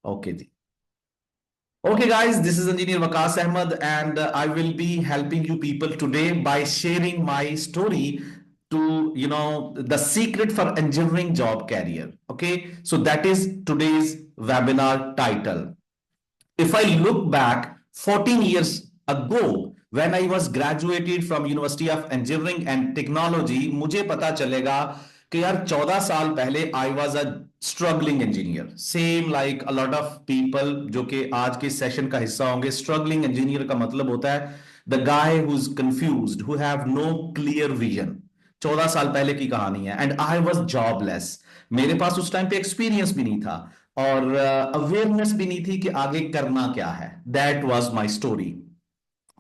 Okay जी। Okay, guys, this is Engineer Waqas Ahmed, and I will be helping you people today by sharing my story to, the secret for engineering job career. Okay, so that is today's webinar title. If I look back 14 years ago, when I was graduated from University of Engineering and Technology, मुझे पता चलेगा कि यार 14 साल पहले I was a struggling engineer, same like a lot of people जो कि आज के सेशन का हिस्सा होंगे। स्ट्रगलिंग इंजीनियर का मतलब होता है the guy who is confused, who have no clear vision. 14 साल पहले की कहानी है। And I was jobless. मेरे पास उस टाइम पे एक्सपीरियंस भी नहीं था और अवेयरनेस भी नहीं थी कि आगे करना क्या है। That was my story.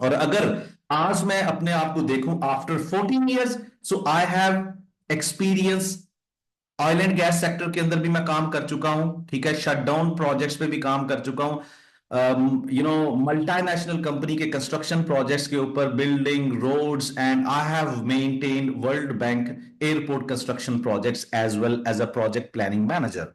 और अगर आज मैं अपने आप को देखूं after 14 years, so I have experience. Oil and gas sector के अंदर भी मैं काम कर चुका हूं, ठीक है। शटडाउन प्रोजेक्ट्स पे भी काम कर चुका हूं। मल्टीनेशनल कंपनी के कंस्ट्रक्शन प्रोजेक्ट्स के ऊपर, building roads, and I have maintain world bank airport construction projects as well as a project planning manager.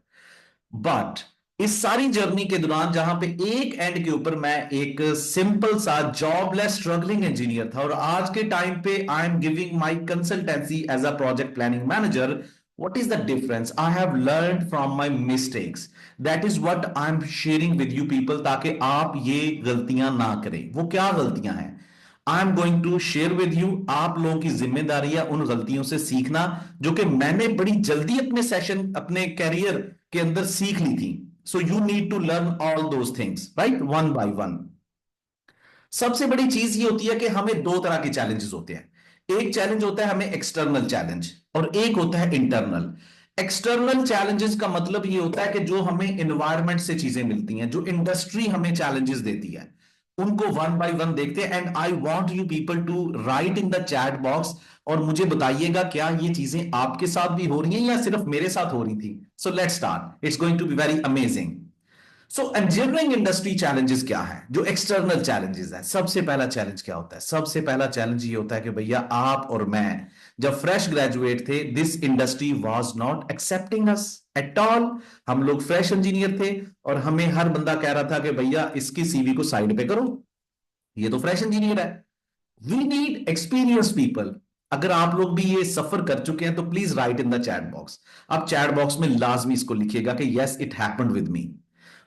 But इस सारी जर्नी के दौरान जहां पे एक एंड के ऊपर मैं एक सिंपल सा जॉबलेस स्ट्रगलिंग इंजीनियर था, और आज के टाइम पे I am giving my consultancy as a project planning manager, what is the difference? I have learned from my mistakes. That is what I am sharing with you people, ताकि आप ये गलतियां ना करें। वो क्या गलतियां हैं I am going to share with you. आप लोगों की जिम्मेदारी है उन गलतियों से सीखना जो कि मैंने बड़ी जल्दी अपने सेशन, अपने कैरियर के अंदर सीख ली थी। So you need to learn all those things, right, one by one. सबसे बड़ी चीज ये होती है कि हमें दो तरह के चैलेंजेस होते हैं। एक चैलेंज होता है हमें एक्सटर्नल चैलेंज, और एक होता है इंटरनल। एक्सटर्नल चैलेंजेस का मतलब ये होता है कि जो हमें एनवायरनमेंट से चीजें मिलती हैं, जो इंडस्ट्री हमें चैलेंजेस देती है, उनको वन बाय वन देखते हैं। And I want you people to write in the chat box और मुझे बताइएगा क्या ये चीजें आपके साथ भी हो रही हैं या सिर्फ मेरे साथ हो रही थी। So let's start, it's going to be very amazing. So engineering industry challenges क्या है, जो एक्सटर्नल चैलेंजेस है। सबसे पहला चैलेंज क्या होता है? सबसे पहला चैलेंज ये होता है कि भैया आप और मैं जब फ्रेश ग्रेजुएट थे, this industry was not accepting us at all. हम लोग फ्रेश इंजीनियर थे और हमें हर बंदा कह रहा था कि भैया इसकी सीवी को साइड पे करो, ये तो फ्रेश इंजीनियर है। We need experience people. अगर आप लोग भी ये सफर कर चुके हैं तो please right in the chat box. आप चैट बॉक्स में लाजमी इसको लिखिएगा कि yes it happened with me.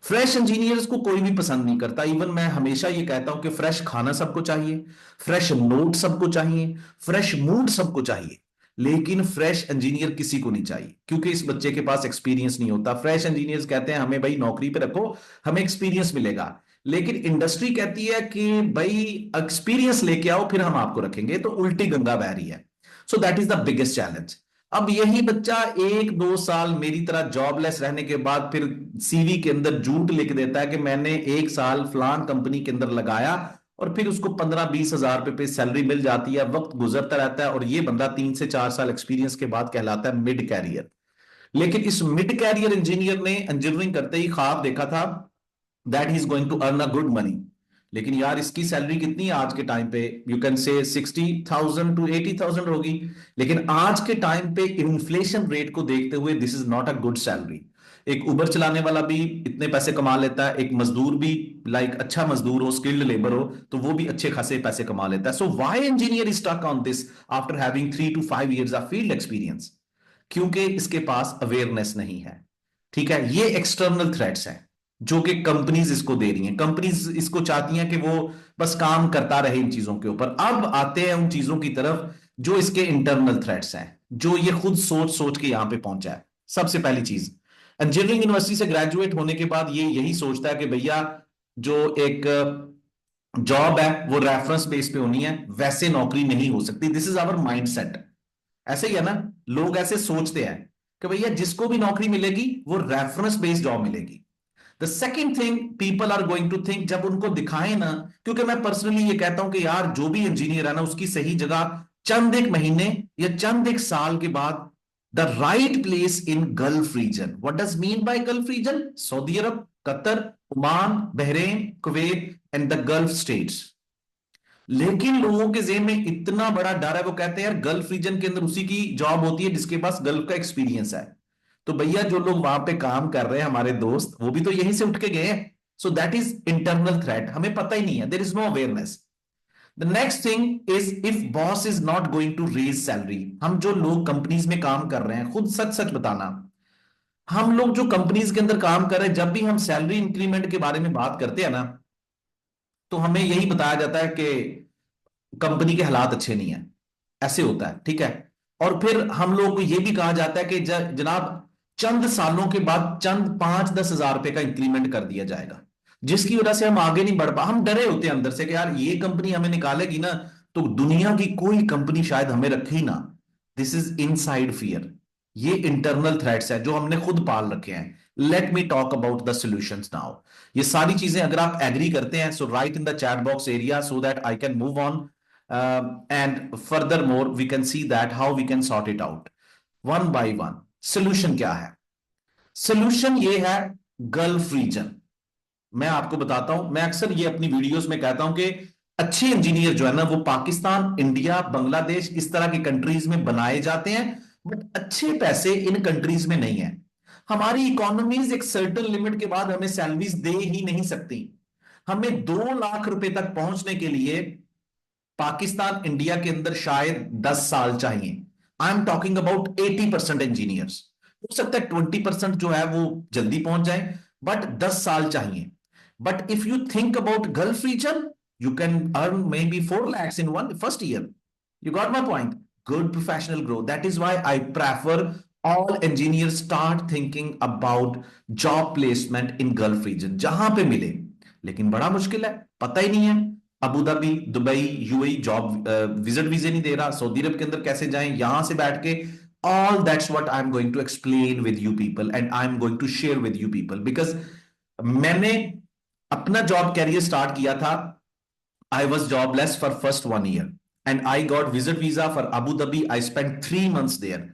Fresh engineers को कोई भी पसंद नहीं करता। इवन मैं हमेशा ये कहता हूं कि फ्रेश खाना सबको चाहिए, फ्रेश नोट सबको चाहिए, फ्रेश मूड सबको चाहिए, लेकिन फ्रेश इंजीनियर किसी को नहीं चाहिए, क्योंकि इस बच्चे के पास एक्सपीरियंस नहीं होता। फ्रेश इंजीनियर्स कहते हैं हमें भाई नौकरी पे रखो, हमें एक्सपीरियंस मिलेगा। लेकिन इंडस्ट्री कहती है कि भाई एक्सपीरियंस लेके आओ फिर हम आपको रखेंगे, तो उल्टी गंगा बह रही है। So that is the biggest challenge. अब यही बच्चा 1-2 साल मेरी तरह जॉबलेस रहने के बाद फिर सीवी के अंदर झूठ लिख देता है कि मैंने 1 साल फलान कंपनी के अंदर लगाया, और फिर उसको 15-20 हजार रुपए पे सैलरी मिल जाती है, वक्त गुजरता रहता है, और ये बंदा 3 से 4 साल एक्सपीरियंस के बाद कहलाता है मिड कैरियर। लेकिन इस मिड कैरियर इंजीनियर ने इंजीनियरिंग करते ही ख्वाब देखा था that he is going to earn a good money. लेकिन यार इसकी सैलरी कितनी है आज के टाइम पे? यू कैन से 60,000 to 80,000 होगी। लेकिन आज के टाइम पे इन्फ्लेशन रेट को देखते हुए this is not a good salary. एक उबर चलाने वाला भी इतने पैसे कमा लेता है, एक मजदूर भी, लाइक अच्छा मजदूर हो, स्किल्ड लेबर हो, तो वो भी अच्छे खासे पैसे कमा लेता है। So why engineer is stuck on this after having 3 to 5 years of field experience? क्योंकि इसके पास अवेयरनेस नहीं है। ठीक है, ये एक्सटर्नल थ्रेट्स हैं जो कि कंपनीज इसको दे रही हैं। कंपनीज इसको चाहती हैं कि वो बस काम करता रहे इन चीजों के ऊपर। अब आते हैं उन चीजों की तरफ जो इसके इंटरनल थ्रेट्स हैं, जो ये खुद सोच सोच के यहां पे पहुंचा है। सबसे पहली चीज, इंजीनियरिंग यूनिवर्सिटी से ग्रेजुएट होने के बाद ये यही सोचता है कि भैया जो एक जॉब है वो रेफरेंस बेस पे होनी है, वैसे नौकरी नहीं हो सकती। This is our mindset. ऐसे ही है ना, लोग ऐसे सोचते हैं कि भैया जिसको भी नौकरी मिलेगी वो रेफरेंस बेस्ड जॉब मिलेगी। The second thing people are going to think, जब उनको दिखाए ना, क्योंकि मैं पर्सनली ये कहता हूं कि यार जो भी इंजीनियर है ना उसकी सही जगह चंद एक महीने या चंद एक साल के बाद the right place in Gulf region. What does mean by Gulf region? Saudi Arab, Qatar, Oman, Bahrain, Kuwait and the Gulf states. लेकिन लोगों के जेहन में इतना बड़ा डर है, वो कहते हैं यार गल्फ रीजन के अंदर उसी की जॉब होती है जिसके पास गल्फ का एक्सपीरियंस है। तो भैया जो लोग वहां पे काम कर रहे हैं हमारे दोस्त, वो भी तो यहीं से उठ के गए हैं। So that is internal threat, हमें पता ही नहीं है, there is no awareness. The next thing is if boss is not going to raise salary. हम जो लोग कंपनीज में काम कर रहे हैं, खुद सच सच बताना, हम लोग जो कंपनीज के अंदर काम कर रहे हैं, जब भी हम सैलरी इंक्रीमेंट के बारे में बात करते हैं ना, तो हमें यही बताया जाता है कि कंपनी के हालात अच्छे नहीं है, ऐसे होता है, ठीक है। और फिर हम लोग को यह भी कहा जाता है कि जनाब चंद सालों के बाद चंद 5-10 हजार रुपए का इंक्रीमेंट कर दिया जाएगा, जिसकी वजह से हम आगे नहीं बढ़ पा, हम डरे होते हैं अंदर से कि यार ये कंपनी हमें निकालेगी ना, तो दुनिया की कोई कंपनी शायद हमें रखे ही ना। This is inside fear. ये इंटरनल थ्रेट्स है जो हमने खुद पाल रखे हैं। Let me talk about the solutions now. ये सारी चीजें अगर आप एग्री करते हैं, so right in the chat box area so that I can move on, and furthermore we can see that how we can sort it out one by one. Solution क्या है? Solution ये है Gulf reason. मैं आपको बताता हूं, मैं अक्सर ये अपनी वीडियोस में कहता हूं कि अच्छे इंजीनियर जो है ना, वो पाकिस्तान, इंडिया, बांग्लादेश, इस तरह की कंट्रीज में बनाए जाते हैं, बट अच्छे पैसे इन कंट्रीज में नहीं है। हमारी इकोनॉमीज एक सर्टन लिमिट के बाद हमें सैलरीज दे ही नहीं सकती। हमें 2 लाख रुपए तक पहुंचने के लिए पाकिस्तान, इंडिया के अंदर शायद 10 साल चाहिए। आई एम टॉकिंग अबाउट 80% इंजीनियर्स। हो सकता है 20% जो है वो जल्दी पहुंच जाए, बट 10 साल चाहिए। But if you think about Gulf region, you can earn maybe 4 lakhs in one first year. You got my point? Good professional growth. That is why I prefer all engineers start thinking about job placement in Gulf region, जहां पे मिले। लेकिन बड़ा मुश्किल है, पता ही नहीं है। Abu Dhabi, Dubai, UAE job visit visa नहीं दे रहा, सऊदी अरब के अंदर कैसे जाएं यहां से बैठ के। All that's what I am going to explain with you people and I am going to share with you people, because मैंने अपना जॉब कैरियर स्टार्ट किया था, I was jobless for first 1 year and I got visit visa for Abu Dhabi. I spent 3 months there.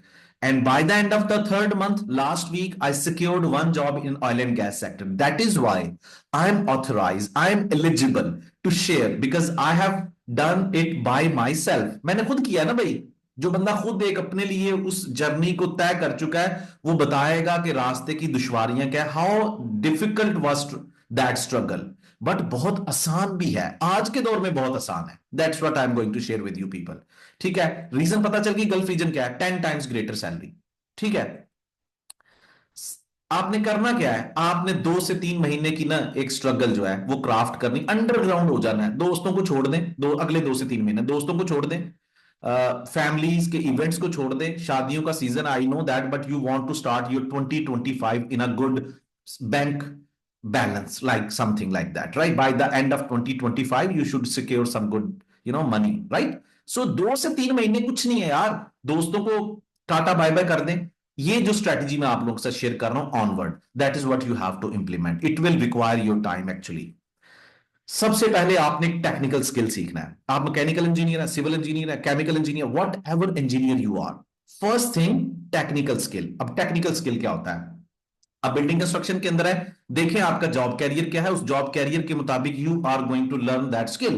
And by the end of the third month, last week, I secured one job in oil and gas sector. That is why I am authorized, I am eligible to share because I have done it by myself. मैंने खुद किया ना भाई। जो बंदा खुद एक अपने लिए उस जर्नी को तय कर चुका है, वो बताएगा कि रास्ते की दुश्वारियां क्या है, how difficult was that struggle. But बहुत आसान भी है, आज के दौर में बहुत आसान है। That's what I am going to share with you people. ठीक है, रीजन पता चल गई, गल्फ रीजन क्या है, 10 times ग्रेटर सैलरी। ठीक है, आपने करना क्या है, आपने 2 से 3 महीने की ना एक स्ट्रगल जो है वो क्राफ्ट करनी, अंडरग्राउंड हो जाना है। दोस्तों को छोड़ दें, अगले 2 से 3 महीने दोस्तों को छोड़ दें, फैमिलीज के इवेंट्स को छोड़ दें, शादियों का season, I know that, but you want to start your 2025 in a good bank balance, like something like that, right? By the end of 2025 you should secure some good, money, right? So 2 से 3 महीने कुछ नहीं है यार, दोस्तों को tata bye bye कर दें। ये जो स्ट्रेटजी मैं आप लोगों के साथ शेयर कर रहा हूं onward, that is what you have to implement, it will require your time actually. सबसे पहले आपने टेक्निकल स्किल सीखना है। आप मैकेनिकल इंजीनियर है, सिविल इंजीनियर है, chemical engineer, whatever engineer you are, first thing technical skill. अब technical skill क्या होता है? अब बिल्डिंग कंस्ट्रक्शन के अंदर है, देखें आपका जॉब कैरियर क्या है, उस जॉब कैरियर के मुताबिक you are going to learn that skill.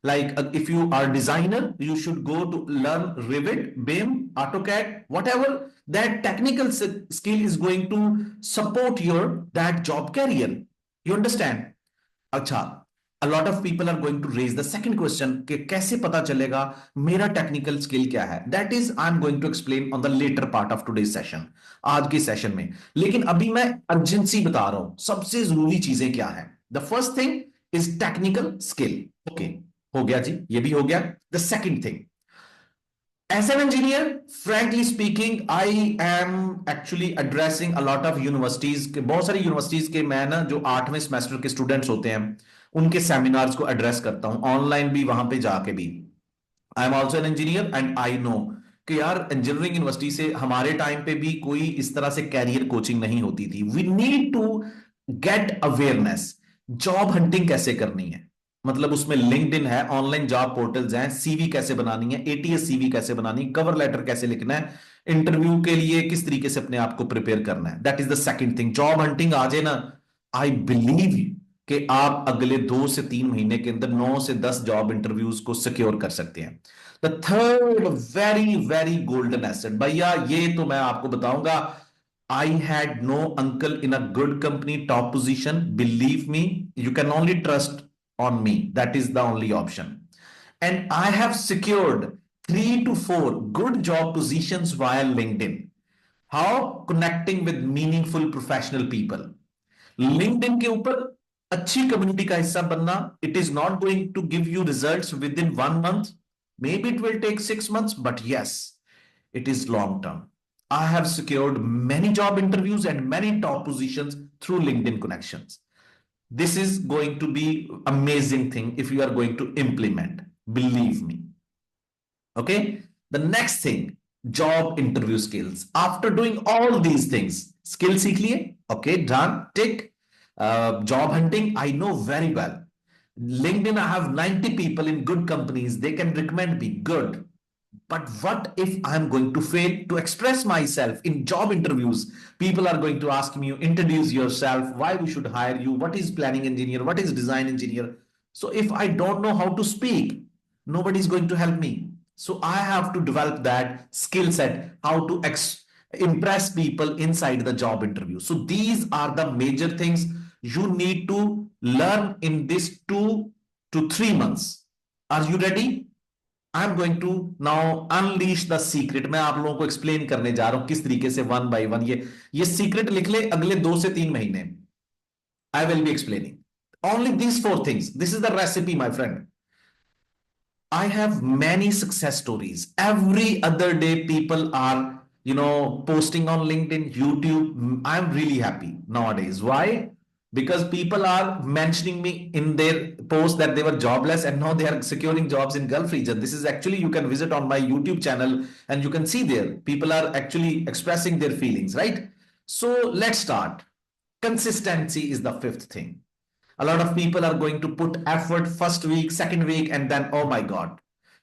Like if you are designer, you should go to learn Revit, BIM, AutoCAD, whatever that technical skill is going to support your that job career. You understand? अच्छा, a lot of people are going to raise the second question कि कैसे पता चलेगा मेरा technical skill क्या है? That is I am going to explain on the later part of today's session, आज के सेशन में। लेकिन अभी मैं अर्जेंसी बता रहा हूं, सबसे जरूरी चीजें क्या है। The first thing is technical skill. Okay, हो गया जी, ये भी हो गया। The second thing, as an engineer, frankly speaking, I am actually addressing a lot of universities के, बहुत सारी यूनिवर्सिटीज के मैं ना जो 8वें सेमेस्टर के स्टूडेंट्स होते हैं, उनके सेमिनार्स को एड्रेस करता हूं, ऑनलाइन भी, वहां पे जाके भी। I am also an engineer and I know कि यार इंजीनियरिंग यूनिवर्सिटी से हमारे टाइम पे भी कोई इस तरह से कैरियर कोचिंग नहीं होती थी। We need to get awareness, job hunting कैसे करनी है, मतलब उसमें लिंक्डइन है, ऑनलाइन जॉब पोर्टल्स हैं, सीवी कैसे बनानी है, एटीएस सीवी कैसे बनानी है, कवर लेटर कैसे लिखना है, इंटरव्यू के लिए किस तरीके से अपने आप को प्रिपेयर करना है। That is the second thing. Job hunting आ जाए ना, आई बिलीव कि आप अगले 2 से 3 महीने के अंदर 9 से 10 जॉब इंटरव्यूज को सिक्योर कर सकते हैं। The third very very golden asset, भैया ये तो मैं आपको बताऊंगा, I had no uncle in a good company, top position. Believe me, you can only trust on me. That is the only option. And I have secured 3 to 4 good job positions via LinkedIn. How? Connecting with meaningful professional people. LinkedIn के ऊपर अच्छी community का हिस्सा बनना, it is not going to give you results within 1 month. Maybe it will take 6 months, but yes, it is long term. I have secured many job interviews and many top positions through LinkedIn connections. This is going to be amazing thing if you are going to implement. Believe me. Okay. The next thing, job interview skills. After doing all these things, skill seek liye. Okay, done. Tick. Job hunting, I know very well. LinkedIn, I have 90 people in good companies. They can recommend me. Good. But what if I'm going to fail to express myself in job interviews? People are going to ask me, introduce yourself, why we should hire you, what is planning engineer, what is design engineer. So if I don't know how to speak, nobody is going to help me. So I have to develop that skill set, how to impress people inside the job interview. So these are the major things you need to learn in this 2 to 3 months. Are you ready? I am going to now unleash the secret. मैं आप लोगों को explain करने जा रहा हूं किस तरीके से वन बाय वन. ये सीक्रेट लिख ले अगले 2 से 3 महीने. आई will be explaining only these 4 things. This is the recipe my friend. I have many success stories. Every other day, people are, posting on LinkedIn, YouTube. I'm really happy nowadays. Why? Because people are mentioning me in their post that they were jobless and now they are securing jobs in Gulf region. This is actually, you can visit on my YouTube channel and you can see there. People are actually expressing their feelings, right? So let's start. Consistency is the fifth thing. A lot of people are going to put effort first week, second week, and then, oh my God,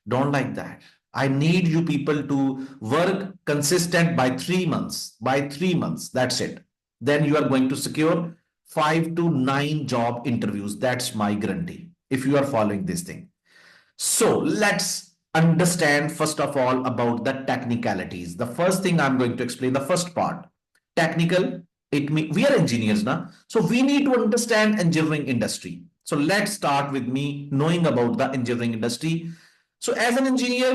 don't like that. I need you people to work consistent by 3 months. By 3 months, that's it. Then you are going to secure 5 to 9 job interviews. That's my guarantee if you are following this thing. So let's understand first of all about the technicalities. The first thing I'm going to explain, the first part, technical. It means we are engineers now, so we need to understand engineering industry. So let's start with me knowing about the engineering industry. So as an engineer,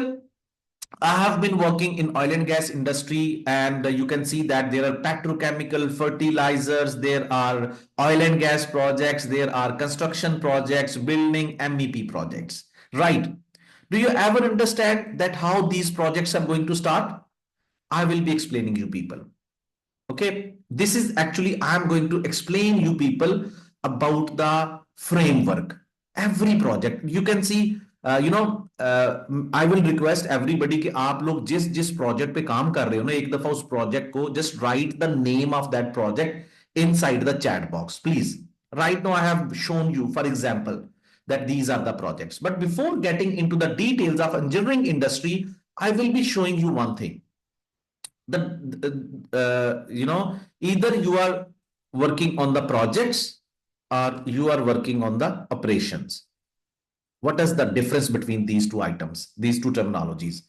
I have been working in oil and gas industry, and you can see that there are petrochemical fertilizers, there are oil and gas projects, there are construction projects, building MEP projects, right? Do you ever understand that how these projects are going to start? I will be explaining you people. Okay, this is actually, I'm going to explain you people about the framework. Every project, you can see, I will request everybody कि आप लोग जिस जिस project पे काम कर रहे हो ना, एक दफा उस project को just write the name of that project inside the chat box, please. Right now, I have shown you, for example, that these are the projects. But before getting into the details of engineering industry, I will be showing you one thing. Either you are working on the projects or you are working on the operations. What is the difference between these two items, these two terminologies?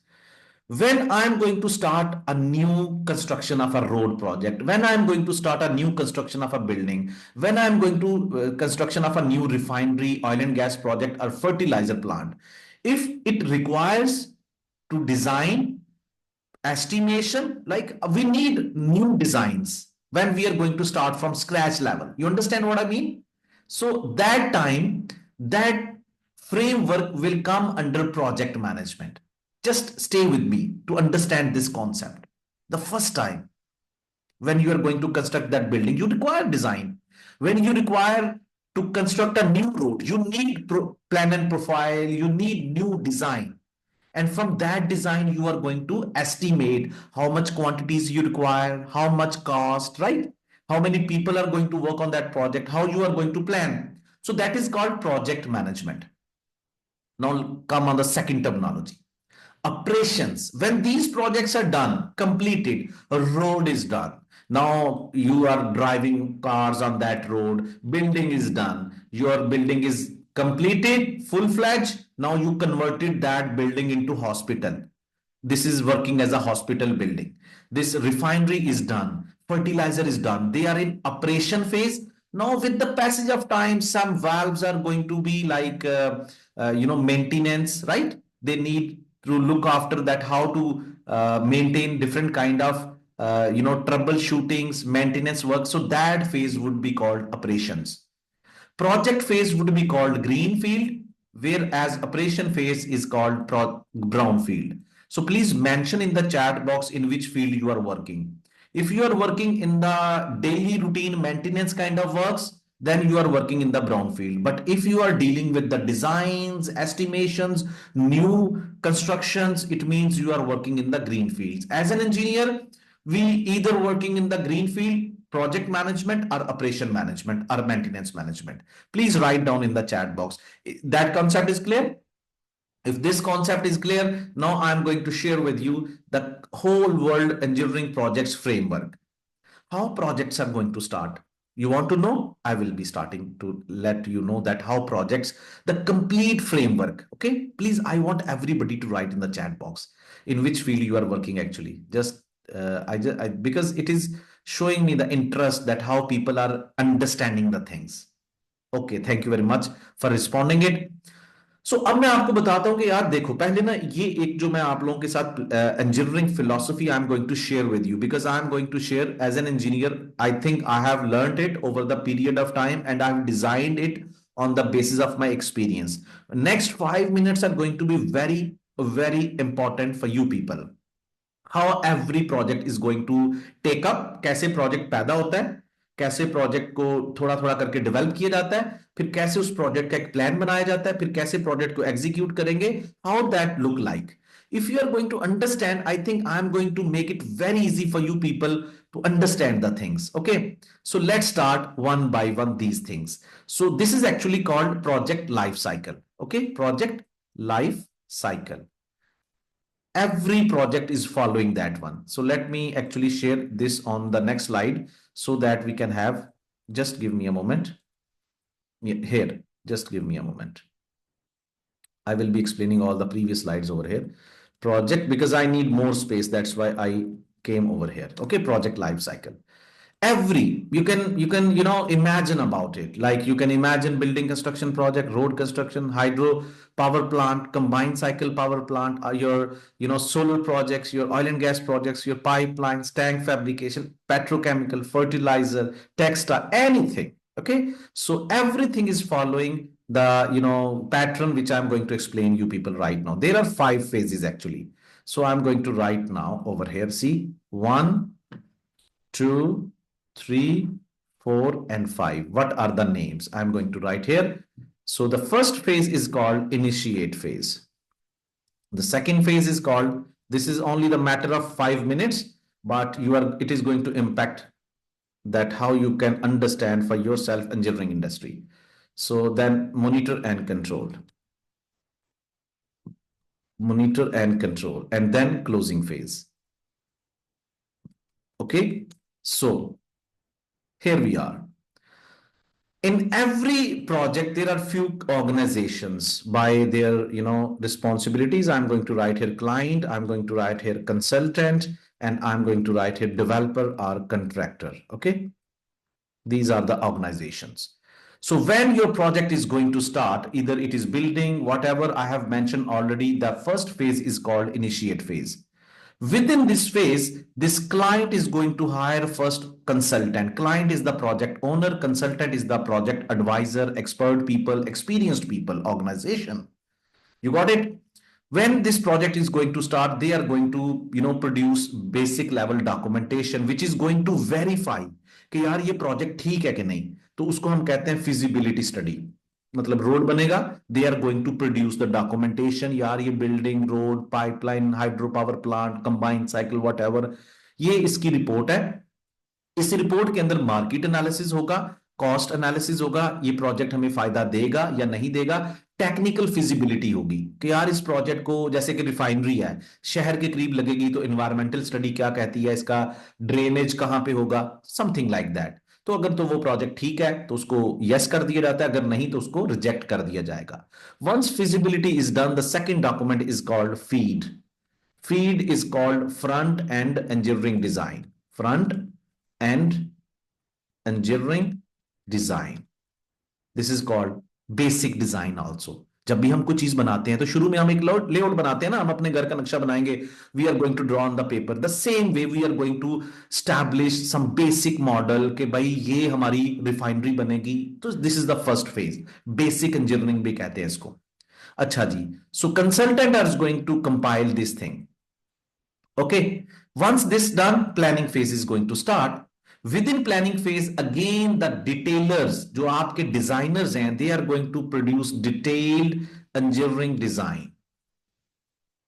When I'm going to start a new construction of a road project, when I'm going to start a new construction of a building, when I'm going to construction of a new refinery, oil and gas project or fertilizer plant, if it requires to design, estimation, like we need new designs when we are going to start from scratch level. You understand what I mean? So that time, that framework will come under project management. Just stay with me to understand this concept. The first time when you are going to construct that building, you require design. When you require to construct a new road, you need plan and profile, you need new design. And from that design, you are going to estimate how much quantities you require, how much cost, right? How many people are going to work on that project, how you are going to plan. So that is called project management. Now come on the second terminology. Operations. When these projects are done, completed, a road is done. Now you are driving cars on that road, building is done, your building is completed, full-fledged. Now you converted that building into hospital. This is working as a hospital building. This refinery is done. fertilizer is done. They are in operation phase. Now, with the passage of time, some valves are going to be like, maintenance, right? They need to look after that, how to maintain different kind of, troubleshootings, maintenance work. So that phase would be called operations. Project phase would be called greenfield, whereas operation phase is called brownfield. So please mention in the chat box in which field you are working. If you are working in the daily routine maintenance kind of works, then you are working in the brownfield. But if you are dealing with the designs, estimations, new constructions, it means you are working in the green fields. As an engineer, we either working in the green field, project management, or operation management, or maintenance management. Please write down in the chat box. That concept is clear? If this concept is clear, now I'm going to share with you the whole world engineering projects framework. How projects are going to start. You want to know? I will be starting to let you know that how projects, the complete framework. Okay, please, I want everybody to write in the chat box in which field you are working actually. Just because it is showing me the interest that how people are understanding the things. Okay, thank you very much for responding it. सो अब मैं आपको बताता हूं कि यार देखो, पहले ना ये एक जो मैं आप लोगों के साथ engineering philosophy I am going to share with you, because I am going to share as an engineer. I think I have learned it over the period of time and I have designed it on the basis of my experience. Next 5 minutes are going to be very, very important for you people. How every project is going to take up, कैसे project पैदा होता है, कैसे project को थोड़ा थोड़ा करके develop किया जाता है, फिर कैसे उस प्रोजेक्ट का एक प्लान बनाया जाता है, फिर कैसे प्रोजेक्ट को एग्जीक्यूट करेंगे, how that look like. If you are going to understand, I think I am going to make it very easy for you people to understand the things. Okay, so let's start one by one these things. So this is actually called project life cycle. Okay, project life cycle. Every project is following that one. So let me actually share this on the next slide so that we can have, just give me a moment. Here, just give me a moment. I will be explaining all the previous slides over here. Project, because I need more space. That's why I came over here. Okay, project life cycle. Every, you can imagine about it. Like you can imagine building construction project, road construction, hydro power plant, combined cycle power plant, your solar projects, your oil and gas projects, your pipelines, tank fabrication, petrochemical, fertilizer, textile, anything. Okay, so everything is following the pattern which I'm going to explain you people right now. There are 5 phases actually. So I'm going to write now over here. See, 1, 2, 3, 4, and 5. What are the names? I'm going to write here. So the first phase is called initiate phase. The second phase is called, this is only the matter of 5 minutes, but it is going to impact that how you can understand for yourself engineering industry. So then monitor and control. Monitor and control, and then closing phase. Okay, so here we are. In every project, there are few organizations by their responsibilities. I'm going to write here client, I'm going to write here consultant, and I'm going to write here developer or contractor. Okay, these are the organizations. So when your project is going to start, either it is building, whatever I have mentioned already, the first phase is called initiate phase. Within this phase, this client is going to hire first consultant. Client is the project owner, consultant is the project advisor, expert people, experienced people, organization. You got it? When this project is going to start, they are going to produce basic level documentation which is going to verify कि यार ये project ठीक है कि नहीं. तो उसको हम कहते हैं फिजिबिलिटी स्टडी. मतलब रोड बनेगा, they are going to produce the documentation, यार ये building, road, pipeline, hydro power plant, combined cycle, whatever, ये इसकी रिपोर्ट है. इस रिपोर्ट के अंदर मार्केट एनालिसिस होगा, कॉस्ट एनालिसिस होगा, ये प्रोजेक्ट हमें फायदा देगा या नहीं देगा. टेक्निकल फिजिबिलिटी होगी कि यार इस प्रोजेक्ट को, जैसे कि रिफाइनरी है, शहर के करीब लगेगी, तो इन्वायरमेंटल स्टडी क्या कहती है, इसका ड्रेनेज कहां पे होगा, समथिंग लाइक दैट. तो अगर तो वो प्रोजेक्ट ठीक है तो उसको यस कर दिया जाता है, अगर नहीं तो उसको रिजेक्ट कर दिया जाएगा. Once feasibility is done, the second document is called feed. Feed is called front end engineering design. Front and engineering design. This is called basic design also. जब भी हम कुछ चीज बनाते हैं तो शुरू में हम एक लेआउट बनाते हैं ना, हम अपने घर का नक्शा बनाएंगे, we are going to draw on the paper, the same way we are going to establish some basic model कि भाई ये हमारी रिफाइनरी बनेगी, तो this is the first phase, basic engineering भी कहते हैं इसको। अच्छा जी, so consultant are going to compile this thing. Okay, once this done, planning phase is going to start. Within planning phase, again the detailers, जो आपके designers हैं, they are going to produce detailed engineering design.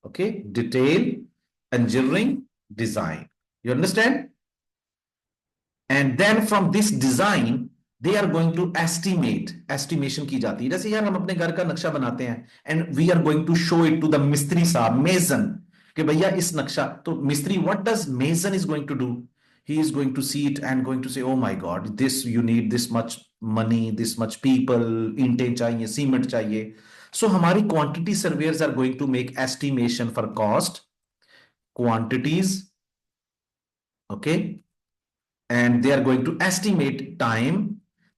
Okay, detailed engineering design. You understand? And then from this design, they are going to estimate. Estimation की जाती है, जैसे यार हम अपने घर का नक्शा बनाते हैं, and we are going to show it to the मिस्त्री साहब, mason, कि भैया इस नक्शा, तो मिस्त्री, what does mason is going to do? He is going to see it and going to say, oh my god, this you need this much money, this much people, ईंटें चाहिए, सीमेंट चाहिए. So हमारी quantity surveyors are going to make estimation for cost, quantities, okay, and they are going to estimate time.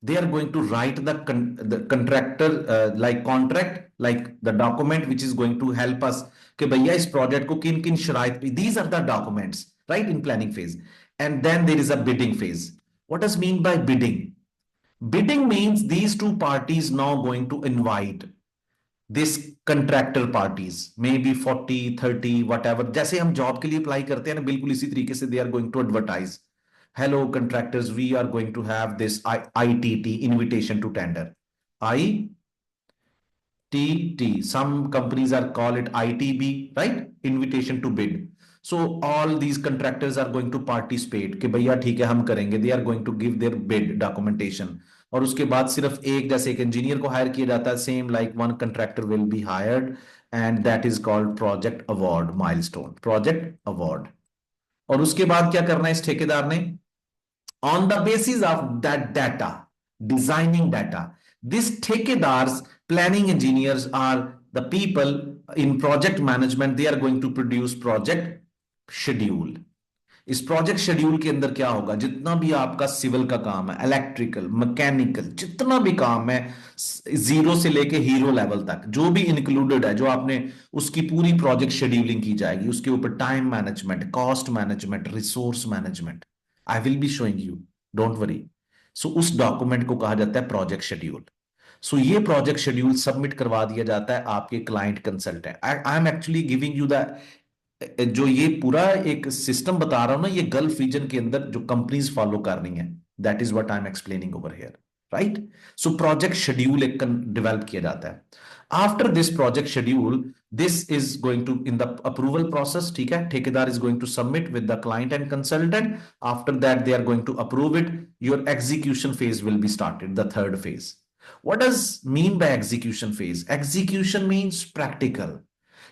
They are going to write the contractor like contract, like the document which is going to help us कि भैया इस project को किन किन शराइत पे, these are the documents, right, in planning phase. And then there is a bidding phase. What does mean by bidding? Bidding means these two parties now going to invite this contractor parties, maybe 40 30 whatever, जैसे हम job के लिए apply करते हैं ना, बिल्कुल इसी तरीके से they are going to advertise, hello contractors, we are going to have this ITT, invitation to tender, ITT, some companies are call it ITB, right, invitation to bid. So all these contractors are going to participate कि भैया ठीक है हम करेंगे, they are going to give their bid documentation. और उसके बाद सिर्फ एक, जैसे एक इंजीनियर को हायर किया जाता है, same like one contractor will be hired, and that is called project award milestone, project award. और उसके बाद क्या करना है इस ठेकेदार ने, on the basis of that data, designing data, these ठेकेदार्स, planning engineers are the people in project management, they are going to produce project schedule. इस प्रोजेक्ट शेड्यूल के अंदर क्या होगा, जितना भी आपका सिविल का काम है, इलेक्ट्रिकल, मैकेनिकल, जितना भी काम है, जीरो से लेके हीरो लेवल तक जो भी इंक्लूडेड है, जो आपने उसकी पूरी प्रोजेक्ट शेड्यूलिंग की जाएगी, उसके ऊपर time management, cost management, resource management, I will be showing you, don't worry. So उस डॉक्यूमेंट को कहा जाता है प्रोजेक्ट शेड्यूल. सो ये प्रोजेक्ट शेड्यूल सबमिट करवा दिया जाता है आपके client consultant. I am actually giving you the, जो ये पूरा एक सिस्टम बता रहा हूं ना, ये गल्फ रीजन के अंदर जो कंपनीज फॉलो कर रही हैं, that is what I am explaining over here, right. So project schedule एक डेवलप किया जाता है. After this project schedule, this is going to in the approval process, ठीक है, ठेकेदार is going to submit with the client and consultant. After that they are going to approve it. Your execution phase will be started, the third phase. What does mean by execution phase? Execution means practical.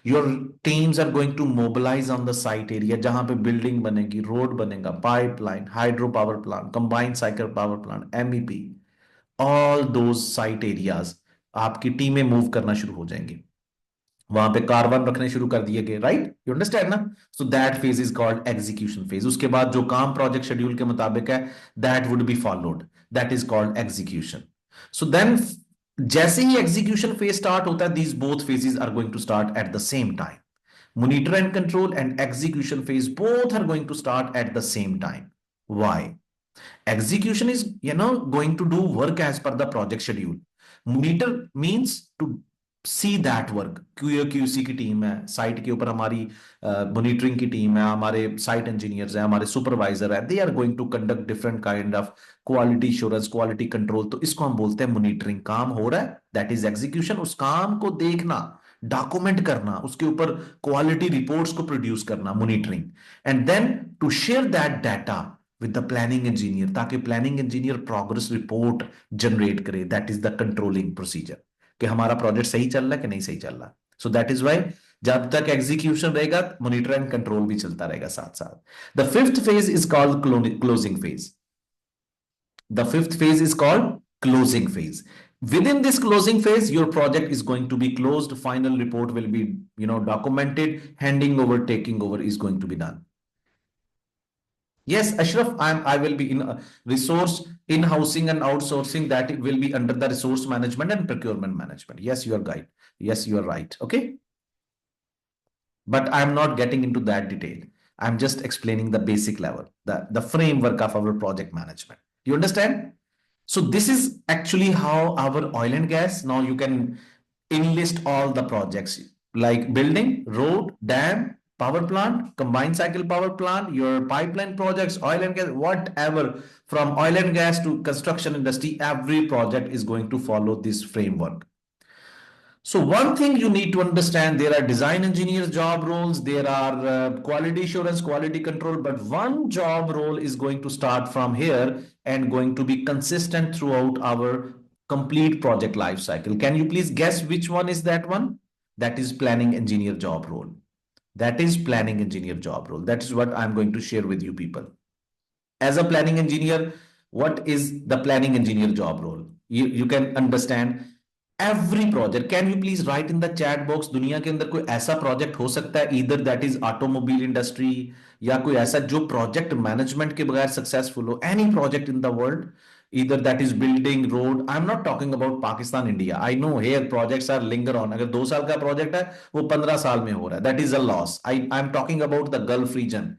Your teams are going to mobilize on the site area, जहां पे building बनेगी, road बनेगा, pipeline, hydro power plant, combined cycle power plant, MEP, all those site areas, आपकी टीमें move करना शुरू हो जाएंगी, वहां पे कारवान रखने शुरू कर दिए गए, राइट, यू अंडरस्टैंड ना. So that phase is called execution phase. उसके बाद जो काम प्रोजेक्ट शेड्यूल के मुताबिक है, that would be followed, that is called execution. So then जैसे ही एग्जीक्यूशन फेज स्टार्ट होता है, these both phases are going to start at the same time. Monitor and control and execution phase both are going to start at the same time. Why? Execution is, going to do work as per the project schedule. Monitor means to see that work. QA/QC की team है, site के ऊपर हमारी monitoring की team है, हमारे site engineers हैं, हमारे सुपरवाइजर है, they are going to conduct different kind of quality assurance, quality control. तो इसको हम बोलते हैं मॉनिटरिंग. काम हो रहा है, दैट इज एग्जीक्यूशन. उस काम को देखना, डॉक्यूमेंट करना, उसके ऊपर क्वालिटी रिपोर्ट्स को प्रोड्यूस करना, monitoring. And then to share that data with the planning engineer, ताकि planning engineer progress report generate करे. That is the controlling procedure, कि हमारा प्रोजेक्ट सही चल रहा है कि नहीं सही चल रहा. सो दैट इज वाई जब तक एग्जीक्यूशन रहेगा, मॉनिटर एंड कंट्रोल भी चलता रहेगा साथ साथ. The fifth phase is called closing phase. The fifth phase is called closing phase. Within this closing phase, your project is going to be closed. Final report will be, documented. Handing over, taking over is going to be done. Yes, Ashraf, I will be in resource in-housing and outsourcing, that it will be under the resource management and procurement management. Yes, you are right. Yes, you are right. Okay. But I'm not getting into that detail. I'm just explaining the basic level, the framework of our project management. You understand? So this is actually how our oil and gas, now you can enlist all the projects like building, road, dam, power plant, combined cycle power plant, your pipeline projects, oil and gas, whatever, from oil and gas to construction industry, every project is going to follow this framework. So one thing you need to understand, there are design engineers job roles, there are quality assurance, quality control, but one job role is going to start from here and going to be consistent throughout our complete project life cycle. Can you please guess which one is that one? That is planning engineer job role. That is planning engineer job role. That is what I'm going to share with you people. As a planning engineer, what is the planning engineer job role? You can understand every project. Can you please write in the chat box, दुनिया के अंदर कोई ऐसा project हो सकता है, either that is automobile industry या कोई ऐसा जो प्रोजेक्ट मैनेजमेंट के बगैर सक्सेसफुल हो, any project in the world, either that is building road. I'm not talking about Pakistan, India. I know here projects are linger on. अगर 2 साल का प्रोजेक्ट है वो 15 साल में हो रहा है, that is a loss. I'm talking about the Gulf region.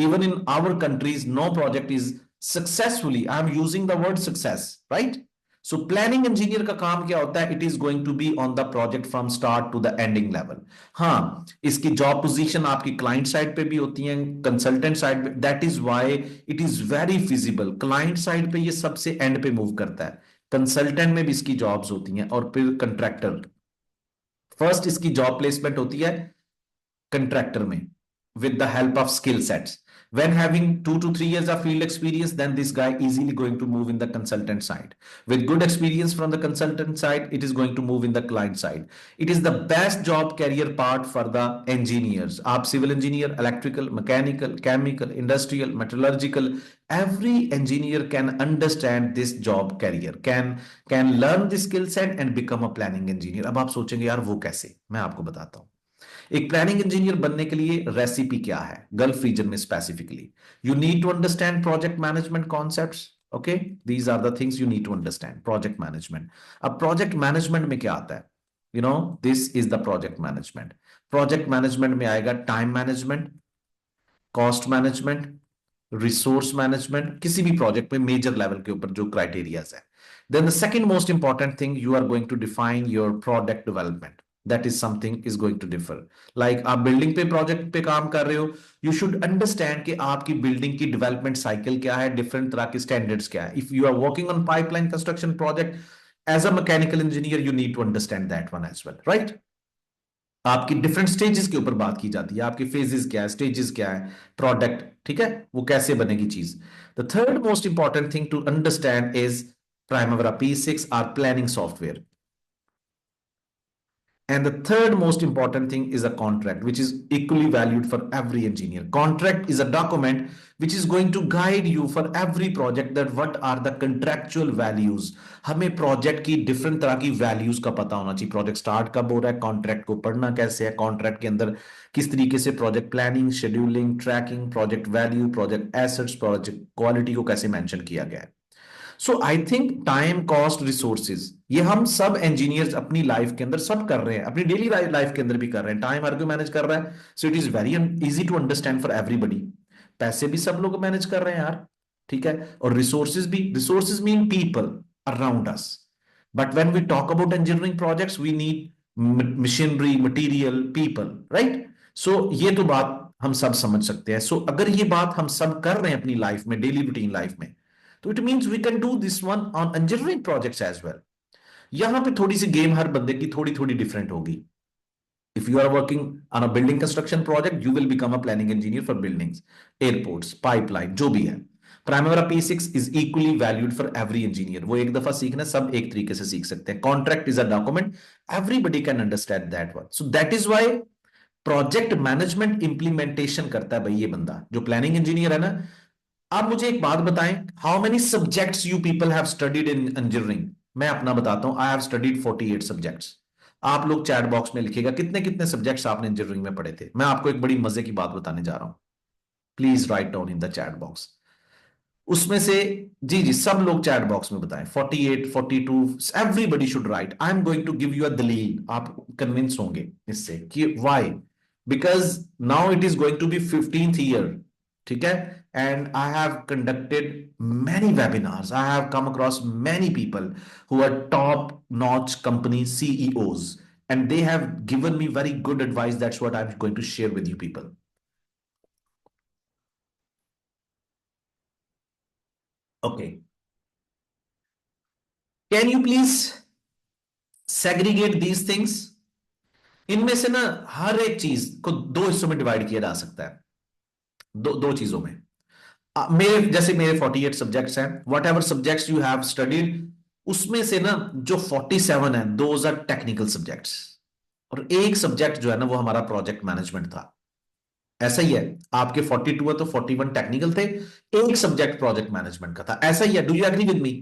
Even in our countries, no project is successfully, I'm using the word success, right? So planning engineer का काम क्या होता है? It is going to be on the project from start to the ending level. हाँ, इसकी job position आपकी client side पे भी होती है, consultant side पे. That is why it is very feasible. Client side पे ये सबसे end पे move करता है. Consultant में भी इसकी jobs होती हैं और फिर contractor. First इसकी job placement होती है contractor में with the help of skill sets. When having 2 to 3 years of field experience, then this guy easily going to move in the consultant side. With good experience from the consultant side, it is going to move in the client side. It is the best job career part for the engineers. आप civil engineer, electrical, mechanical, chemical, industrial, metallurgical, every engineer can understand this job career, can learn this skill set and become a planning engineer. अब आप सोचेंगे यार वो कैसे? मैं आपको बताता हूँ. एक प्लानिंग इंजीनियर बनने के लिए रेसिपी क्या है गल्फ रीजन में specifically? You need to understand project management concepts. Okay, these are the things you need to understand. Project management. अब प्रोजेक्ट मैनेजमेंट में क्या आता है? You know, this is the project management. Project management में आएगा time management, cost management, resource management, किसी भी project में मेजर लेवल के ऊपर जो क्राइटेरियाज है. Then the second most important thing, you are going to define your product development. That is something is going to differ. Like आप building पे project पे काम कर रहे हो, you should understand कि आपकी बिल्डिंग की डेवलपमेंट साइकिल क्या है, डिफरेंट तरह के स्टैंडर्ड्स क्या है. If you are working on pipeline construction project as a mechanical engineer, you need to understand that one as well, right? आपकी डिफरेंट स्टेजेस के ऊपर बात की जाती है, आपके फेजेस क्या है, स्टेजेस क्या है, प्रोडक्ट, ठीक है, वो कैसे बनेगी चीज. The third most important thing to understand is Primavera P6 or planning software. And the third most important thing is a contract, which is equally valued for every engineer. Contract is a document which is going to guide you for every project that what are the contractual values. हमें project की different तरह की values का पता होना चाहिए. Project start कब हो रहा है, कॉन्ट्रैक्ट को पढ़ना कैसे है, कॉन्ट्रैक्ट के अंदर किस तरीके से project planning, scheduling, tracking, project value, project assets, project quality को कैसे मेंशन किया गया है. So I think time, cost, resources, ये हम सब इंजीनियर्स अपनी लाइफ के अंदर सब कर रहे हैं, अपनी डेली लाइफ के अंदर भी कर रहे हैं. टाइम हर कोई मैनेज कर रहा है, so it is very easy to understand for everybody. पैसे भी सब लोग मैनेज कर रहे हैं यार, ठीक है, और रिसोर्सेज भी. Resources mean people around us. But when we talk about engineering projects, we need machinery, material, people, right? So ये तो बात हम सब समझ सकते हैं. सो अगर ये बात हम सब कर रहे हैं अपनी लाइफ में, डेली रूटीन लाइफ में, तो it means we can do this one on engineering projects as well. यहां पे थोड़ी सी गेम हर बंदे की थोड़ी थोड़ी डिफरेंट होगी. If you are working on a building construction project, you will become a planning engineer for buildings, airports, pipeline, जो भी है. Primavera P6 is equally valued for every engineer. वो एक दफा सीखना, सब एक तरीके से सीख सकते हैं. Contract is a document, everybody can understand that one. So that is why project management implementation करता है भाई ये बंदा जो प्लानिंग इंजीनियर है ना. आप मुझे एक बात बताएं, how many subjects you people have studied in engineering? मैं अपना बताता हूं, आई हैव स्टडीड 48 सब्जेक्ट्स. आप लोग चैट बॉक्स में लिखिएगा कितने कितने सब्जेक्ट्स आपने इंजीनियरिंग में पढ़े थे. मैं आपको एक बड़ी मजे की बात बताने जा रहा हूं. Please write down in the chat box. उसमें से जी जी सब लोग चैट बॉक्स में बताएं 48 42 everybody should right I am going to give you a दलील आप कन्विंस होंगे इससे कि why because now it is going to be 15th year ठीक है and I have conducted many webinars I have come across many people who are top notch company CEOs and they have given me very good advice that's what I'm going to share with you people okay can you please segregate these things इनमें से ना हर एक चीज को दो हिस्सों में divide किया जा सकता है दो दो चीजों में मेरे जैसे मेरे 48 सब्जेक्ट्स हैं what ever subjects you have studied उसमें से ना जो 47 है दोज आर टेक्निकल सब्जेक्ट्स और एक सब्जेक्ट जो है ना वो हमारा प्रोजेक्ट मैनेजमेंट था ऐसा ही है आपके 42 है तो 41 टेक्निकल थे एक सब्जेक्ट प्रोजेक्ट मैनेजमेंट का था ऐसा ही है do you agree with me